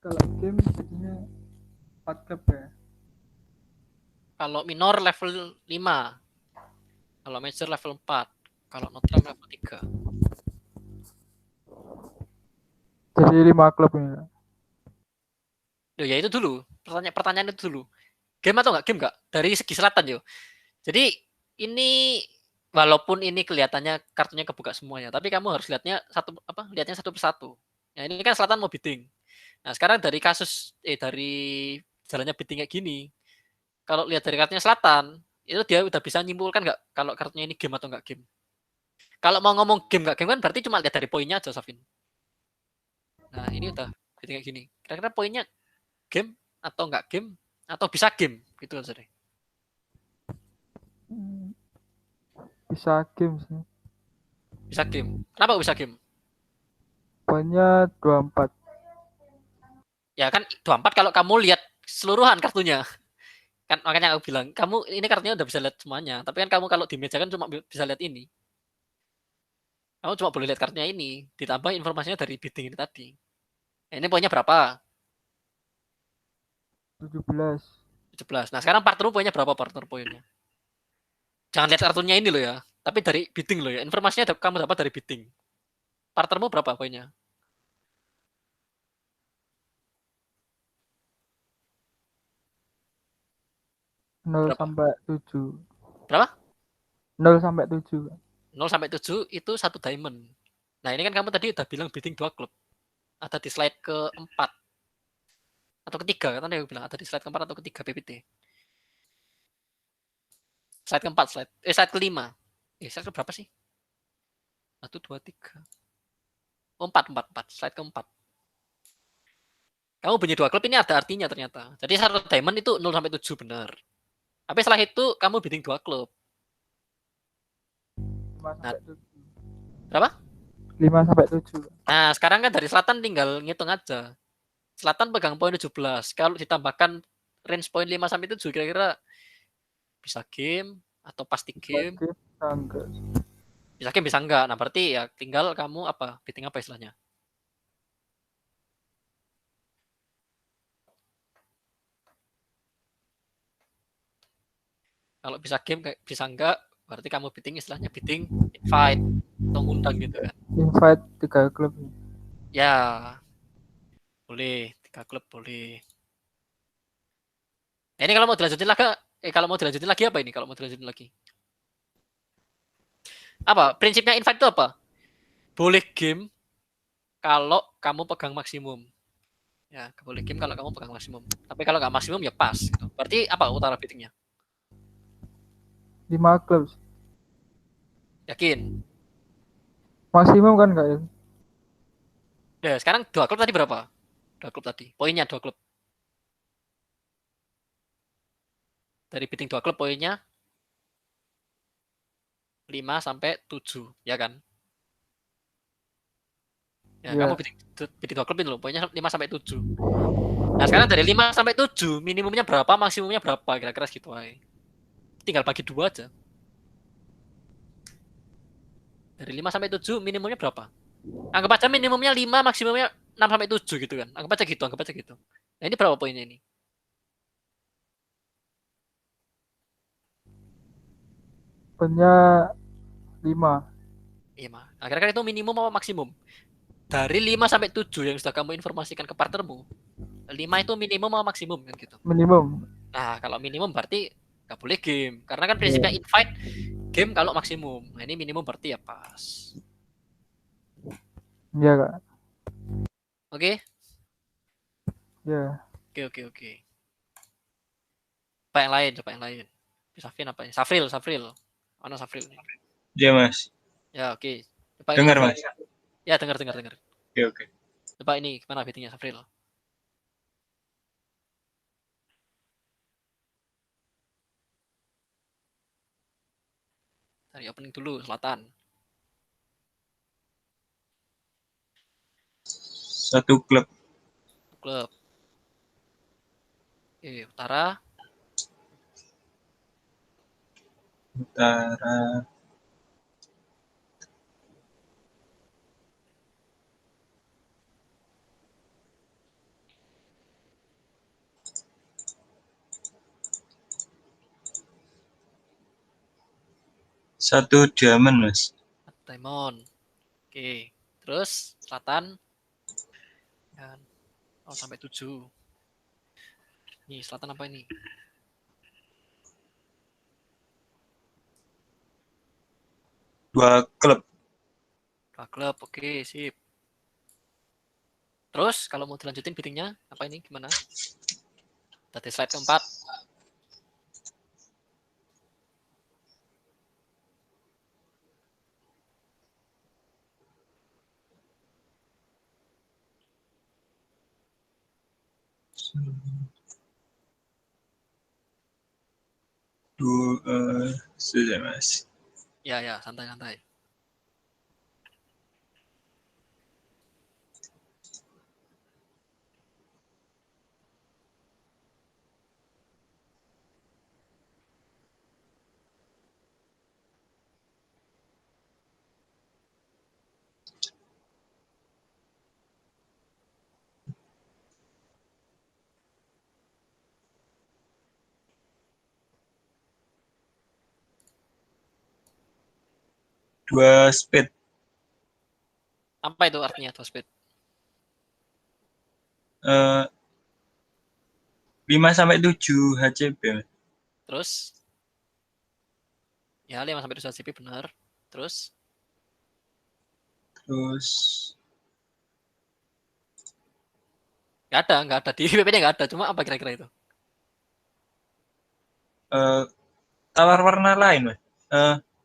Kalau game jadinya 4 klub ya. Kalau minor level 5. Kalau major level 4. Kalau no tram level 3. Jadi 5 klub ini. Loh, ya itu dulu. Pertanyaan itu dulu. Game atau enggak game enggak? Dari segi selatan yo. Jadi ini walaupun ini kelihatannya kartunya kebuka semuanya, tapi kamu harus lihatnya satu persatu. Nah, ini kan selatan mau bidding. Nah, sekarang dari dari jalannya bidding kayak gini, kalau lihat dari kartunya selatan, itu dia udah bisa nyimpulkan nggak kalau kartunya ini game atau nggak game. Kalau mau ngomong game nggak game kan berarti cuma lihat dari poinnya aja, Safin. Nah, ini udah bidding kayak gini. Kira-kira poinnya game atau nggak game atau bisa game gitu aja deh. Bisa game sih. Bisa game. Kenapa bisa game? Poinnya 24. Ya kan 24 kalau kamu lihat keseluruhan kartunya. Kan makanya aku bilang, kamu ini kartunya udah bisa lihat semuanya. Tapi kan kamu kalau di meja kan cuma bisa lihat ini. Kamu cuma boleh lihat kartunya ini, ditambah informasinya dari bidding ini tadi. Nah, ini poinnya berapa? 17. 17. Nah, sekarang partner poinnya berapa partner poinnya? Jangan lihat kartunya ini loh ya. Tapi dari bidding loh ya. Informasinya kamu dapat dari bidding. Partnermu berapa poinnya? Nol Berapa? sampai 7. Berapa? 0 sampai 7. 0 sampai 7 itu 1 diamond. Nah, ini kan kamu tadi udah bilang bidding 2 klub. Ada di slide keempat atau ketiga kan tadi aku bilang ada di slide keempat atau ketiga PPT. Slide keempat, slide kelima. Slide berapa sih? 1, 2, 3. Oh, 4. Slide keempat. Kamu punya 2 klub ini ada artinya ternyata. Jadi 1 diamond itu 0 sampai 7 benar. Tapi setelah itu kamu bidding 2 klub. 5 Nah, sampai 7. berapa? 5 sampai 7. Nah, sekarang kan dari selatan tinggal ngitung aja. Selatan pegang poin 17. Kalau ditambahkan range poin 5 sampai 7 kira-kira bisa game atau pasti game. Oke, enggak. Bisa game bisa enggak. Nah, berarti ya tinggal kamu apa? Bidding apa istilahnya? Kalau bisa game bisa enggak, berarti kamu bidding istilahnya bidding invite atau ngundang gitu kan. Invite 3 klub. Ya, boleh 3 klub boleh. Nah, ini kalau mau dilanjutin lagi, kalau mau dilanjutin lagi apa ini? Kalau mau dilanjutin lagi, apa prinsipnya invite itu apa? Boleh game kalau kamu pegang maksimum. Ya, boleh game kalau kamu pegang maksimum. Tapi kalau nggak maksimum ya pas. Gitu. Berarti apa utara biddingnya? 5 klub. Yakin? Maksimum kan enggak ya? Ya, sekarang 2 klub tadi berapa? 2 klub tadi. Poinnya 2 klub. Dari bidding 2 klub poinnya 5 sampai 7, ya kan? Ya, Iya. kamu bidding 2 klub ini loh, poinnya 5 sampai 7. Nah, sekarang dari 5 sampai 7, minimumnya berapa, maksimumnya berapa? Kira-kira segitu aja. Tinggal bagi 2 aja. Dari 5 sampai 7, minimumnya berapa? Anggap aja minimumnya 5, maksimumnya 6 sampai 7 gitu kan. Anggap aja gitu. Nah, ini berapa poinnya ini? Poinnya 5. 5. Nah, kira-kira itu minimum apa maksimum? Dari 5 sampai 7 yang sudah kamu informasikan ke partnermu, 5 itu minimum apa maksimum kan gitu. Minimum. Nah, kalau minimum berarti nggak boleh game. Karena kan prinsipnya invite game kalau maksimum. Nah, ini minimum berarti ya pas. Iya, Kak. Oke? Iya. Oke. Coba yang lain. Safin apa ini? Safril. Mana Safril nih? Iya, Mas. Ya, oke. Coba Dengar, ini. Mas. Ya, dengar. Oke. Coba ini gimana biddingnya Safril? Dari opening dulu, selatan. 1 klub. Klub. Oke, utara. Utara. Satu diamond, Mas. Diamond. Oke. Terus selatan. Dan 0 sampai 7. Nih, selatan apa ini? Dua klub. 2 klub. Oke, sip. Terus kalau mau dilanjutin biddingnya apa ini gimana? Tadi slide keempat. Sudah, Mas. Ya, santai. 2 speed. Apa itu artinya 2 speed? 5 sampai 7 HCP. Mas. Terus ya 5 sampai 7 CP benar. Terus Terus nggak ada di PPT nggak ada. Cuma apa kira-kira itu? tawar warna lain, Mas.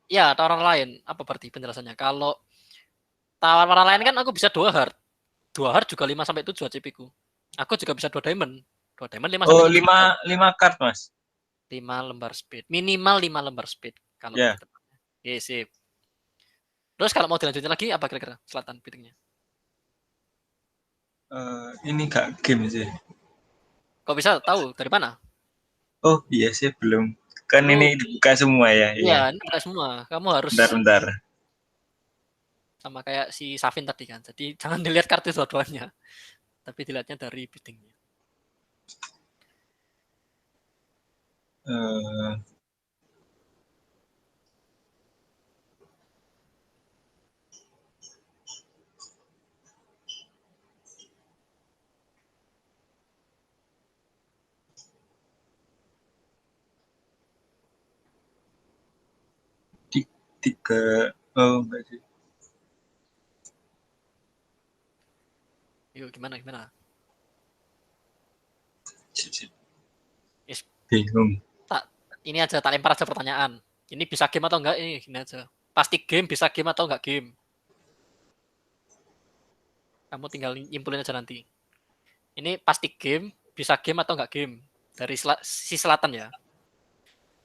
Ya, tawaran lain. Apa berarti penjelasannya? Kalau tawaran warna lain kan aku bisa 2 heart. 2 heart juga 5 sampai 7 HCP ku. Aku juga bisa 2 diamond. 2 diamond 5 sampai 7. 5 card, Mas. 5 lembar speed. Minimal 5 lembar speed kalau Ya. lebih tepatnya. Oke, sip. Terus kalau mau dilanjutin lagi apa kira-kira selatan biddingnya? Ini gak game sih. Kok bisa tahu dari mana? Oh, iya sih belum. Kan Lu- ini dibuka semua ya. Iya, Iya. ini bukan semua. Kamu harus Bentar. sama kayak si Safin tadi kan. Jadi jangan dilihat kartu dua-duanya, tapi dilihatnya dari biddingnya. Eh, tiga. Oh, enggak sih. Yuk, gimana? Sip. Yes. Bingung. Ini aja tak lempar aja pertanyaan. Ini bisa game atau enggak? Ini gini aja. Pasti game, bisa game atau enggak game. Kamu tinggal nyimpulin aja nanti. Ini pasti game, bisa game atau enggak game. Dari sisi selatan ya.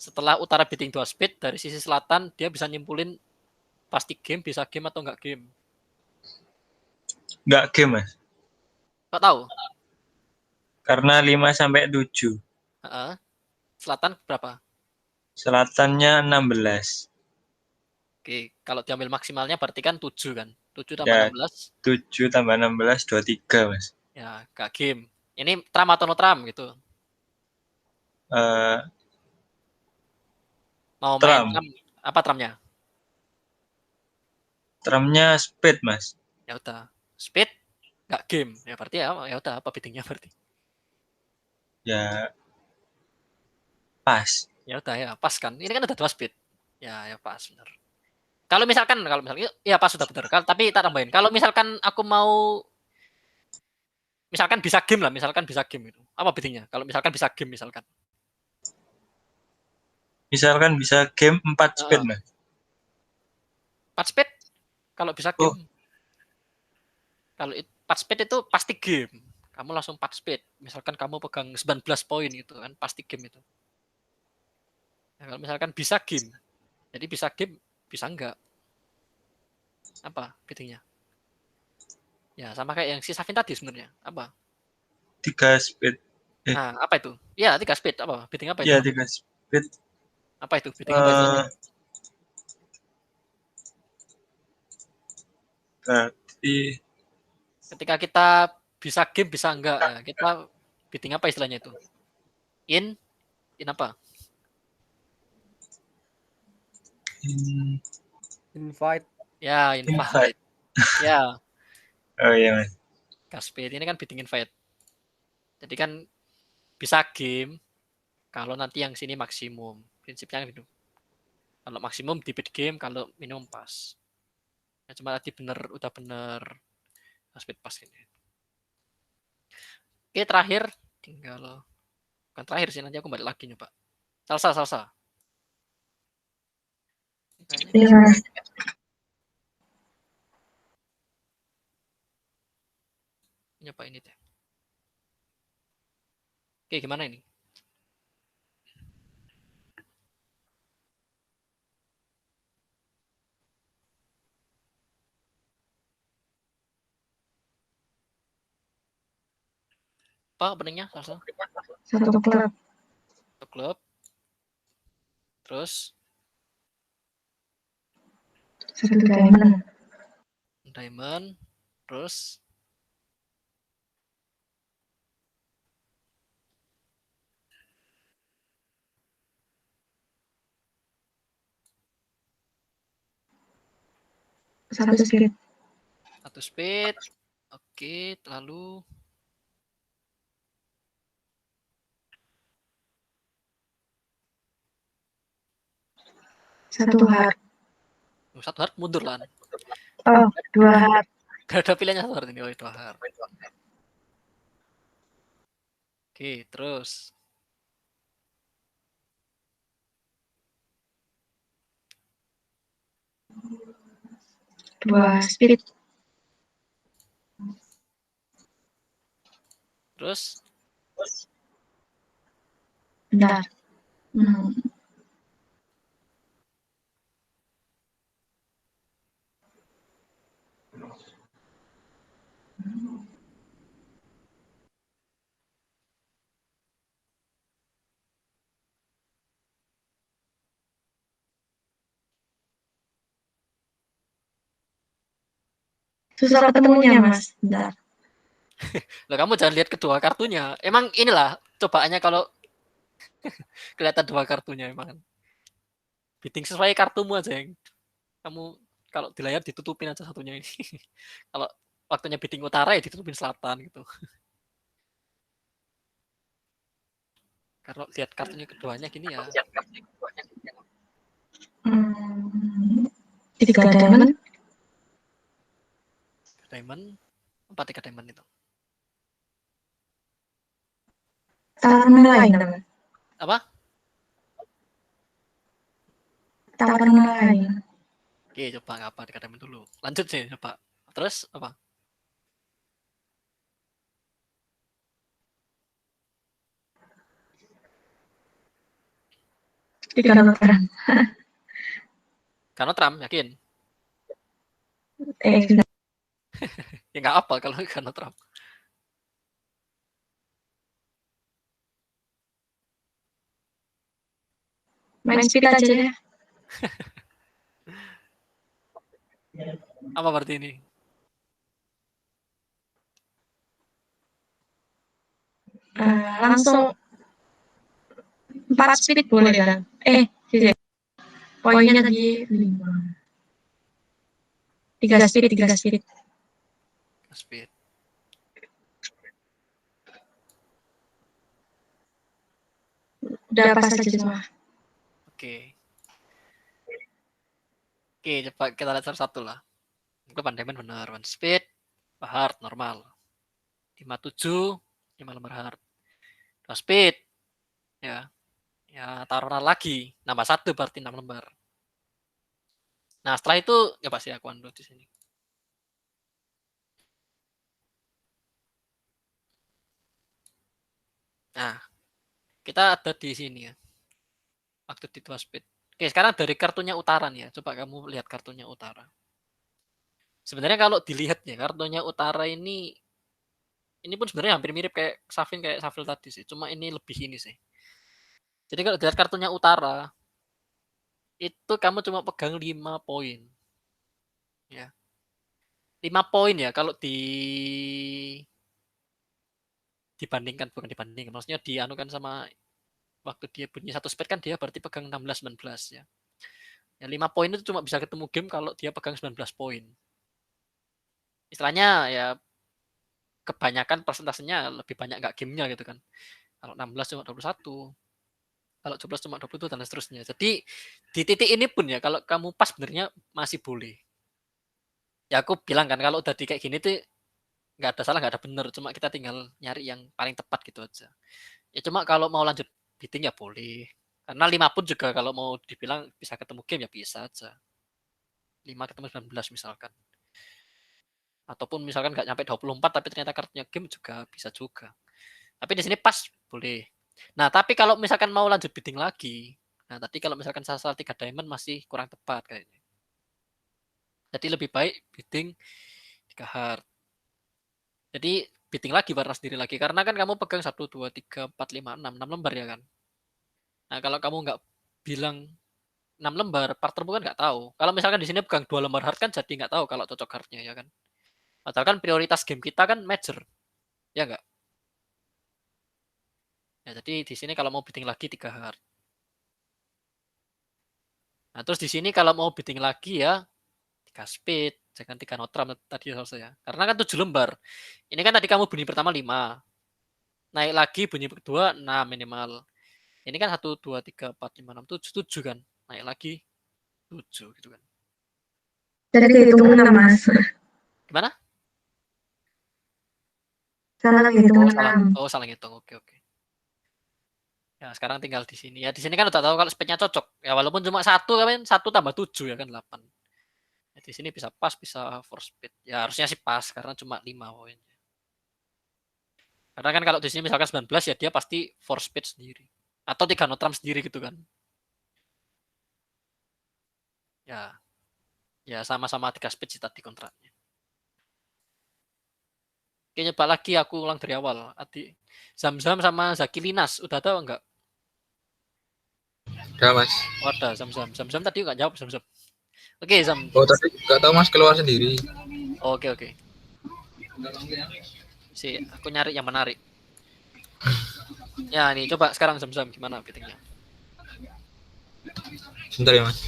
Setelah utara bidding 2 speed, dari sisi selatan dia bisa nyimpulin pasti game, bisa game atau enggak game. Enggak game, Mas. Kok tahu? Karena 5 sampai 7. Selatan berapa? Selatannya 16. Oke, kalau diambil maksimalnya berarti kan 7 kan. 7 tambah Ya. 16. 7 tambah 16, 23, Mas. Ya, enggak game. Ini tram atau no tram gitu. Mau main Tram. tram, apa tramnya? Tramnya speed, Mas. Ya udah, speed nggak game. Ya berarti ya udah apa biddingnya berarti. Ya pas. Ya udah ya pas kan. Ini kan ada 2 speed. Ya pas benar. Kalau misalkan ya pas sudah benar. Tapi tak tambahin. Kalau misalkan aku mau misalkan bisa game lah, misalkan bisa game itu. Apa biddingnya? Kalau misalkan bisa game misalkan. Misalkan bisa game 4 speed, Mas. 4 speed kalau bisa game. Kalau 4 speed itu pasti game. Kamu langsung 4 speed. Misalkan kamu pegang 19 poin gitu kan, pasti game itu. Ya, kalau misalkan bisa game. Jadi bisa game, bisa enggak. Apa biddingnya? Ya sama kayak yang si Safin tadi sebenarnya. Apa? 3 speed. Nah, apa itu? Ya, 3 speed. Apa? Bidding apa itu? Ya 3 speed. Apa itu? Bidding apa itu? Berarti Ketika kita bisa game, bisa enggak. Ya, kita bidding apa istilahnya itu? In apa? Invite. Ya, invite. Ya, Oh iya, Mas. gas speed ini kan bidding invite. Jadi kan bisa game kalau nanti yang sini maksimum. Prinsipnya gitu. Kalau maksimum di bid game, kalau minimum pas. Ya, cuma tadi udah bener speed pas ini. Oke, terakhir tinggal bukan terakhir sih, nanti aku balik lagi nyoba. Salsa. Iya. Nyoba ini deh. Oke, gimana ini? Apa openingnya? Salsa? Satu klub. Satu klub. Terus Satu diamond. diamond. Terus 1 speed. 1 speed. Oke, lalu 1 hard. 1 hard mundur lah. Oh, 2 hard. Gak ada pilihannya 1 hard ini. Oh, 2 hard. Oke, terus 2 speed. terus Bentar. Susah ketemunya, Mas. Bentar. Loh, kamu jangan lihat kedua kartunya. Emang inilah cobaannya kalau kelihatan 2 kartunya emang. Bidding sesuai kartumu aja yang kamu kalau di layar ditutupin aja satunya ini. Kalau waktunya bidding utara ya ditutupin selatan gitu. Kalau lihat kartunya keduanya gini ya. 3 diamond. Diamond, 3 diamond itu. Tawaran lain, teman. Apa? Tawaran lain. Oke, coba nggak apa 3 diamond dulu. Lanjut sih, coba. Terus apa? Tiga notaran. Karena Trump, yakin? Bentar. Ya nggak apa kalau karena Trump. Main speed aja deh. Apa berarti ini? Langsung 4 speed boleh kan? Sini. Poinnya tadi 5. 3 speed, 3 speed. Speed. Udah pas aja semua. Oke. Oke, coba kita lihat satu-satu lah. Mungkin diamond benar, 1 speed, hard normal. 57, 5 lembar hard. 2 speed. Ya. Ya, taruhan lagi. Nambah 1 berarti 6 lembar. Nah, setelah itu ya pasti aku unload di sini. Nah, kita ada di sini ya. Waktu di 2 speed. Oke, sekarang dari kartunya utara nih ya. Coba kamu lihat kartunya utara. Sebenarnya kalau dilihat ya, kartunya utara ini pun sebenarnya hampir mirip kayak Safin tadi sih. Cuma ini lebih ini sih. Jadi kalau dilihat kartunya utara, itu kamu cuma pegang 5 poin. Ya. 5 poin ya kalau dibandingkan, bukan dibandingkan, maksudnya dianukan sama waktu dia bunyi 1 speed kan dia berarti pegang 16-19 ya. Ya 5 poin itu cuma bisa ketemu game kalau dia pegang 19 poin. Istilahnya ya kebanyakan persentasenya lebih banyak nggak gamenya gitu kan. Kalau 16 cuma 21, kalau 17 cuma 20 dan seterusnya. Jadi di titik ini pun ya kalau kamu pas sebenarnya masih boleh. Ya aku bilang kan kalau udah di kayak gini tuh nggak ada salah, nggak ada benar, cuma kita tinggal nyari yang paling tepat gitu aja. Ya cuma kalau mau lanjut bidding ya boleh. Karena 5 pun juga kalau mau dibilang bisa ketemu game ya bisa aja. 5 ketemu 19 misalkan. Ataupun misalkan nggak nyampe 24 tapi ternyata kartunya game juga bisa juga. Tapi di sini pas boleh. Nah, tapi kalau misalkan mau lanjut bidding lagi, nah tadi kalau misalkan sasaran 3 diamond masih kurang tepat kayaknya. Jadi lebih baik bidding 3 hard. Jadi bidding lagi warna sendiri lagi karena kan kamu pegang 1 2 3 4 5 6 lembar ya kan. Nah, kalau kamu nggak bilang 6 lembar, partnermu kan nggak tahu. Kalau misalkan di sini pegang 2 lembar hard kan jadi nggak tahu kalau cocok hardnya ya kan. Padahal kan prioritas game kita kan major. Ya nggak? Ya, jadi di sini kalau mau bidding lagi 3 hard. Nah, terus di sini kalau mau bidding lagi ya 3 speed. Jangan 3 notram tadi harusnya ya. Karena kan 7 lembar. Ini kan tadi kamu bunyi pertama 5. Naik lagi bunyi kedua 6 minimal. Ini kan 1, 2, 3, 4, 5, 6, 7, 7 kan. Naik lagi 7 gitu kan. Jadi dihitung 6, Mas. Gimana? Salah hitung Salah. 6. Oh, salah ngitung. Oke, oke. Ya, sekarang tinggal di sini. Ya, di sini kan udah tahu kalau speknya cocok. Ya, walaupun cuma 1 kan 1 tambah 7 ya kan 8. Ya, di sini bisa pas, bisa force speed. Ya, harusnya sih pas karena cuma 5 poinnya. Karena kan kalau di sini misalkan 19 ya dia pasti force speed sendiri. Atau 3 notram sendiri gitu kan. Ya. Ya, sama-sama 3 speed sih tadi kontraknya. Oke, nyoba lagi aku ulang dari awal. Adi Zamzam sama Zaki Linas udah tahu enggak? Udah mas. Oh, ada Zamzam. Zamzam tadi enggak jawab Zamzam. Oke, Zam. Oh tadi nggak tahu mas keluar sendiri. Oke, oke. Aku nyari yang menarik. Ya, nih coba sekarang Zamzam gimana fittingnya? Sebentar ya mas.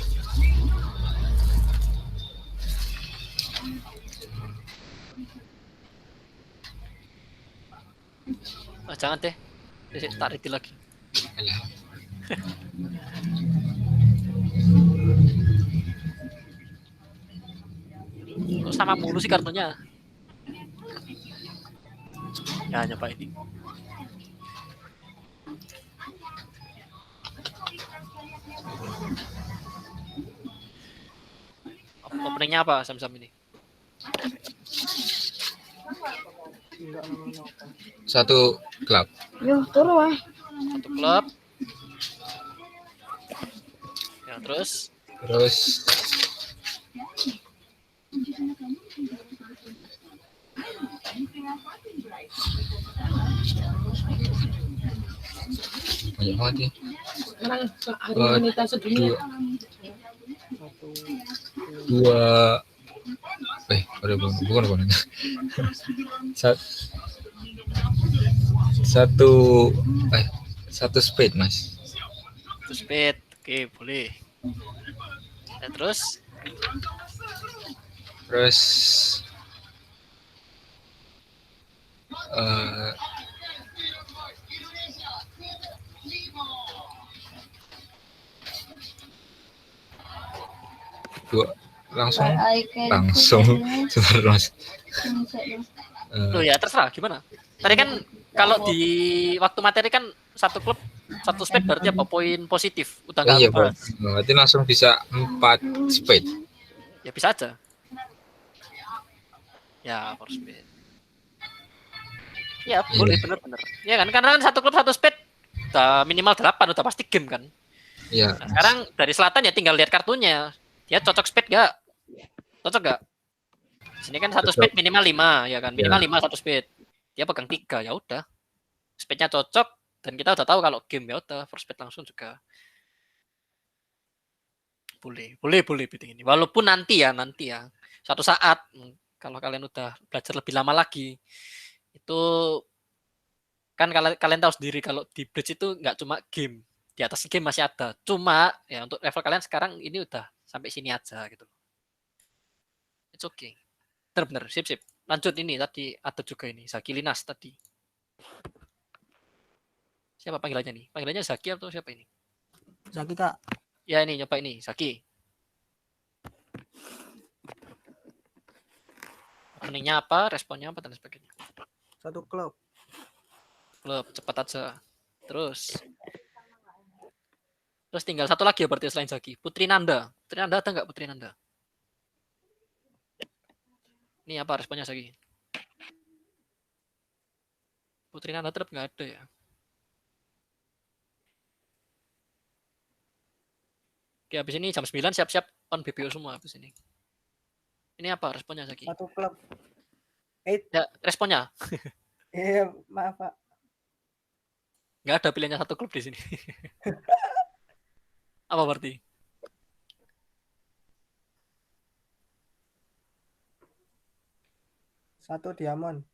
Jangan deh. Tarik lagi. Alah. Kok sama mulu sih kartunya? Ya, nyoba ini. Openingnya apa Samsam ini? Satu klub. Yo, turu ah. Satu klub. Ya, terus Terus banyak banget nih. Dua bukan. Satu spade mas. satu speed. Oke, boleh. Ya, terus dua langsung sebentar mas. Loh ya terserah gimana. Tadi kan kalau di waktu materi kan satu klub satu spade berarti apa poin positif udah nggak Iya bahas. berarti langsung bisa 4 spade. Ya bisa aja. Ya force spade. Ya boleh bener-bener. Ya kan karena kan satu klub satu spade udah minimal 8 udah pasti game kan. Iya. Nah, sekarang dari selatan ya tinggal lihat kartunya. Dia cocok spade gak? Cocok gak? Sini kan satu spade minimal 5 ya kan. Minimal 5 satu spade. Dia pegang 3 ya udah. Spade-nya cocok dan kita udah tahu kalau game ya udah first spade langsung juga. Boleh bidding ini. Walaupun nanti ya suatu saat kalau kalian udah belajar lebih lama lagi itu kan kalian tahu sendiri kalau di bridge itu nggak cuma game, di atas game masih ada. Cuma ya untuk level kalian sekarang ini udah sampai sini aja gitu. It's okay. Bener, sip. Lanjut ini tadi ada juga ini Zaki Linas tadi. Siapa panggilannya nih? Panggilannya Zaki atau siapa ini? Zaki kak. Ya ini nyoba ini Zaki. Openingnya apa, responnya apa dan sebagainya. Satu klub. Klub cepat aja. Terus tinggal satu lagi ya berarti selain Zaki. Putri Nanda. Putri Nanda ada nggak Putri Nanda? Ini apa responnya Zaki? Putri Nanda tetap nggak ada ya. Oke, habis ini jam 9 siap-siap on BPO semua habis ini. Ini apa responnya Zaki? Satu klub. Ya, responnya. Iya, maaf Pak. Nggak ada pilihannya satu klub di sini. Apa berarti? Satu diamond.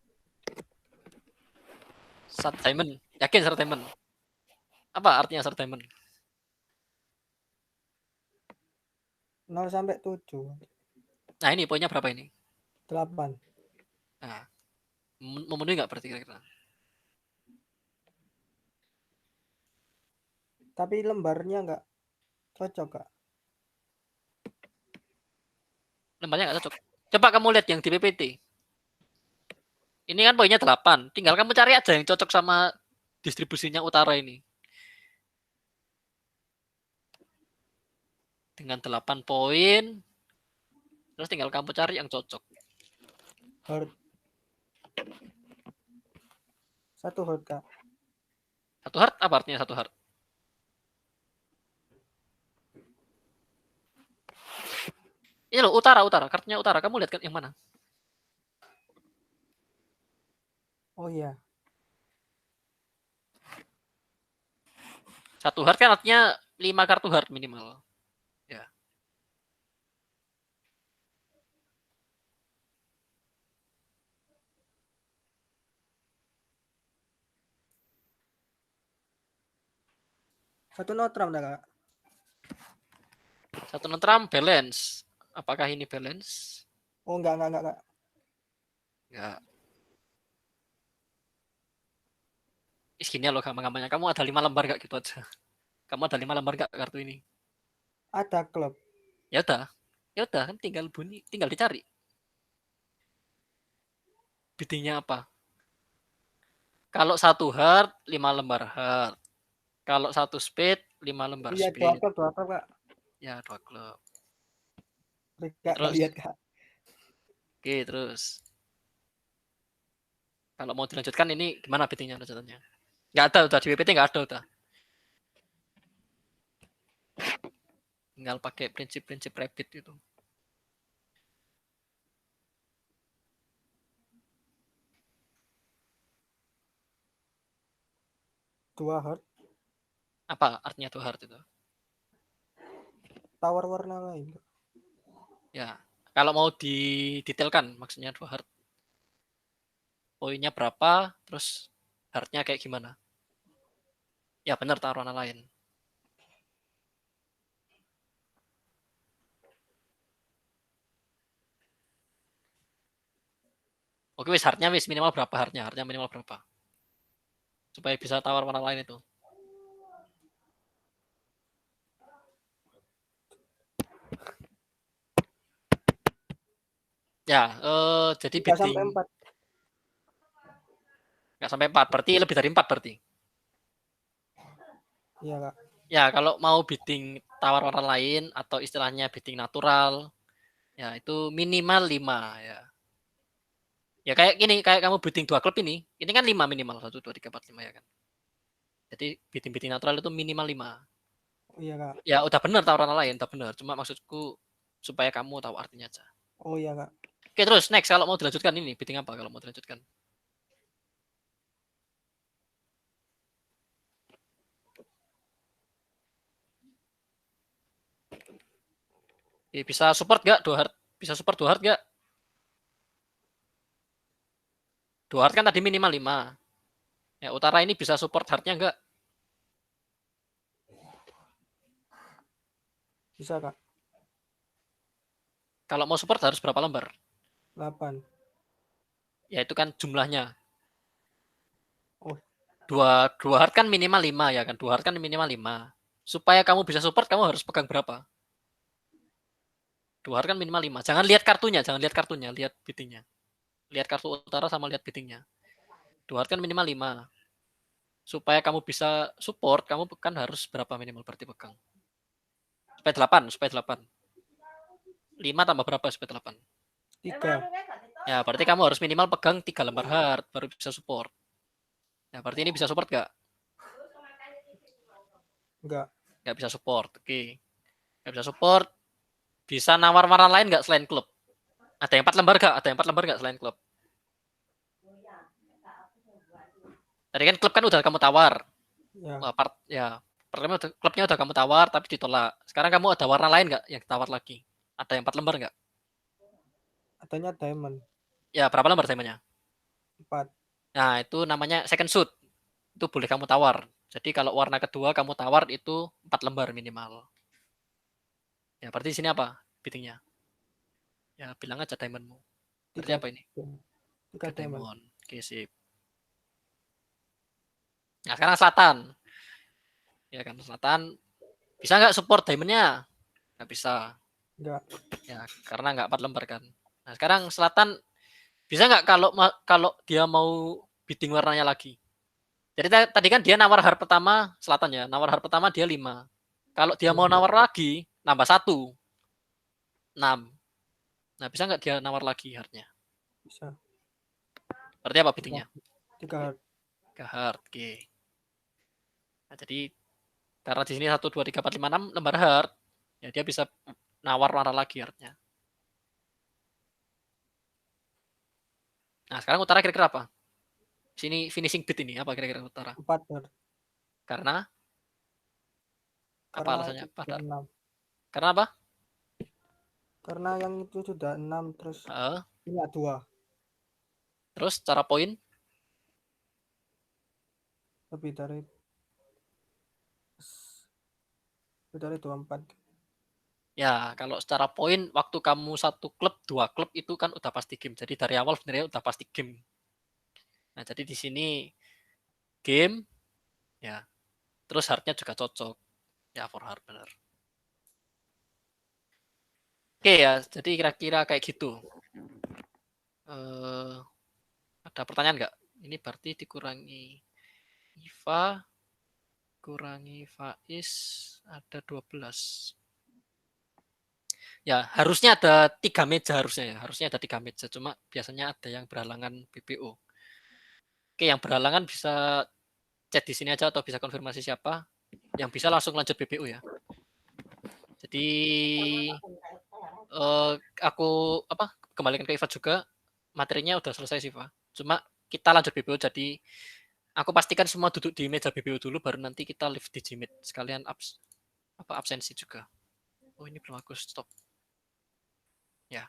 Sat Diamond. Yakin Sat Diamond? Apa artinya Sat Diamond? 0 sampai 7. Nah ini poinnya berapa ini? 8. Nah, memenuhi nggak berarti kira-kira? Tapi lembarnya nggak cocok, Kak. Lembarnya nggak cocok. Coba kamu lihat yang di PPT. Ini kan poinnya 8. Tinggal kamu cari aja yang cocok sama distribusinya utara ini. Dengan 8 poin. Terus tinggal kamu cari yang cocok. Hertz. 1 hertz, Kak. 1 hertz apa artinya 1 hertz? Ini loh, utara. Kartunya utara. Kamu lihat kan yang mana? Oh iya. 1 hertz kan artinya 5 kartu hertz minimal. Ya. Satu notram dah, Kak. 1 notram balance. Apakah ini balance? Oh enggak, Kak. Enggak. Gini loh gampang-gampangnya. Kamu ada 5 lembar gak gitu aja? Kamu ada 5 lembar gak kartu ini? Ada klub. Ya udah kan tinggal bunyi, tinggal dicari. Biddingnya apa? Kalau 1 hertz 5 lembar hertz. Kalau 1 speed 5 lembar Iya, speed. 2 klub, Kak. Ya 2 klub. Kak, Terus? lihat, Kak. Oke, terus. Kalau mau dilanjutkan ini gimana biddingnya lanjutannya? Nggak ada udah di PPT nggak ada udah. Tinggal pakai prinsip-prinsip Rabbit itu. Dua hertz. Apa artinya 2 hertz itu? Tower warna lain. Ya, kalau mau didetailkan maksudnya 2 hertz. Poinnya berapa, terus hertz-nya kayak gimana? Ya benar taruh warna lain. Oke, wis hertz-nya wis minimal berapa hertz-nya? Hertz-nya minimal berapa? Supaya bisa tawar warna lain itu. Ya, jadi 3 sampai bidding 4. nggak sampai 4, berarti lebih dari 4 berarti. Iya, Kak. Ya, kalau mau bidding tawar warna lain atau istilahnya bidding natural, ya itu minimal 5 ya. Ya kayak gini, kayak kamu bidding 2 klub ini kan 5 minimal 1 2 3 4 5 ya kan. Jadi bidding natural itu minimal 5. Oh iya, Kak. Ya udah benar tawar warna lain, udah benar. Cuma maksudku supaya kamu tahu artinya aja. Oh iya, Kak. Oke, terus next kalau mau dilanjutkan ini bidding apa kalau mau dilanjutkan? Bisa support gak 2 hertz? Bisa support 2 hertz gak? 2 hertz kan tadi minimal 5. Ya, utara ini bisa support hertz-nya enggak? Bisa, Kak. Kalau mau support harus berapa lembar? 8. Ya itu kan jumlahnya. Oh. 2 hertz kan minimal 5 ya kan? 2 hertz kan minimal 5. Supaya kamu bisa support kamu harus pegang berapa? 2 hertz kan minimal 5. Jangan lihat kartunya, lihat biddingnya. Lihat kartu utara sama lihat biddingnya. 2 hertz kan minimal 5. Supaya kamu bisa support, kamu kan harus berapa minimal berarti pegang? Supaya 8. 5 tambah berapa supaya 8? 3. Ya, berarti kamu harus minimal pegang 3 lembar hard baru bisa support. Ya, berarti ini bisa support nggak? Enggak. Nggak bisa support. Oke. Nggak bisa support. Bisa nawar warna lain nggak selain klub? Ada yang 4 lembar nggak? Ada yang 4 lembar nggak selain klub? Tadi kan klub kan udah kamu tawar. Ya. Pertama klubnya udah kamu tawar tapi ditolak. Sekarang kamu ada warna lain nggak yang tawar lagi? Ada yang 4 lembar nggak? Adanya diamond. Ya, berapa lembar temanya? 4. Nah, itu namanya second shoot. Itu boleh kamu tawar. Jadi kalau warna kedua kamu tawar itu 4 lembar minimal. Ya, berarti di sini apa biddingnya? Ya, bilang aja diamondmu. Berarti 3 apa ini? 3 diamond. Diamond. Oke, sip. Nah, sekarang selatan. Ya kan, selatan. Bisa nggak support diamondnya? Nggak bisa. Enggak. Ya, karena nggak 4 lembar kan. Nah, sekarang selatan bisa nggak kalau dia mau bidding warnanya lagi? Jadi tadi kan dia nawar har pertama selatan ya. Nawar har pertama dia 5. Kalau dia mau nawar lagi, nambah 1. 6. Nah, bisa nggak dia nawar lagi harnya? Bisa. Berarti apa biddingnya? 3 hard. 3 hard. Oke. Nah, jadi karena di sini 1, 2, 3, 4, 5, 6 lembar hard, ya dia bisa nawar warna lagi hardnya. Nah, sekarang utara kira-kira apa? Sini finishing bid ini apa kira-kira utara? 4 hard. Karena apa Karena alasannya? sudah 6. Karena apa? Karena yang itu sudah 6 terus punya 2. Terus cara poin? Lebih dari 24. Ya, kalau secara poin waktu kamu 1 klub, 2 klub itu kan udah pasti game. Jadi dari awal sebenarnya udah pasti game. Nah, jadi di sini game ya. Terus hardnya juga cocok. Ya, for hard bener. Oke ya, jadi kira-kira kayak gitu. Ada pertanyaan nggak? Ini berarti dikurangi Iva, kurangi Faiz, ada 12. Ya, harusnya ada 3 meja harusnya ya. Harusnya ada 3 meja. Cuma biasanya ada yang berhalangan BPO. Oke, yang berhalangan bisa chat di sini aja atau bisa konfirmasi siapa. Yang bisa langsung lanjut BPO ya. Jadi aku kembalikan ke Iva juga. Materinya udah selesai sih, Pak. Cuma kita lanjut BPO, jadi aku pastikan semua duduk di meja BPO dulu, baru nanti kita live di Gmeet. Sekalian absensi juga. Oh, ini belum aku stop. Ya.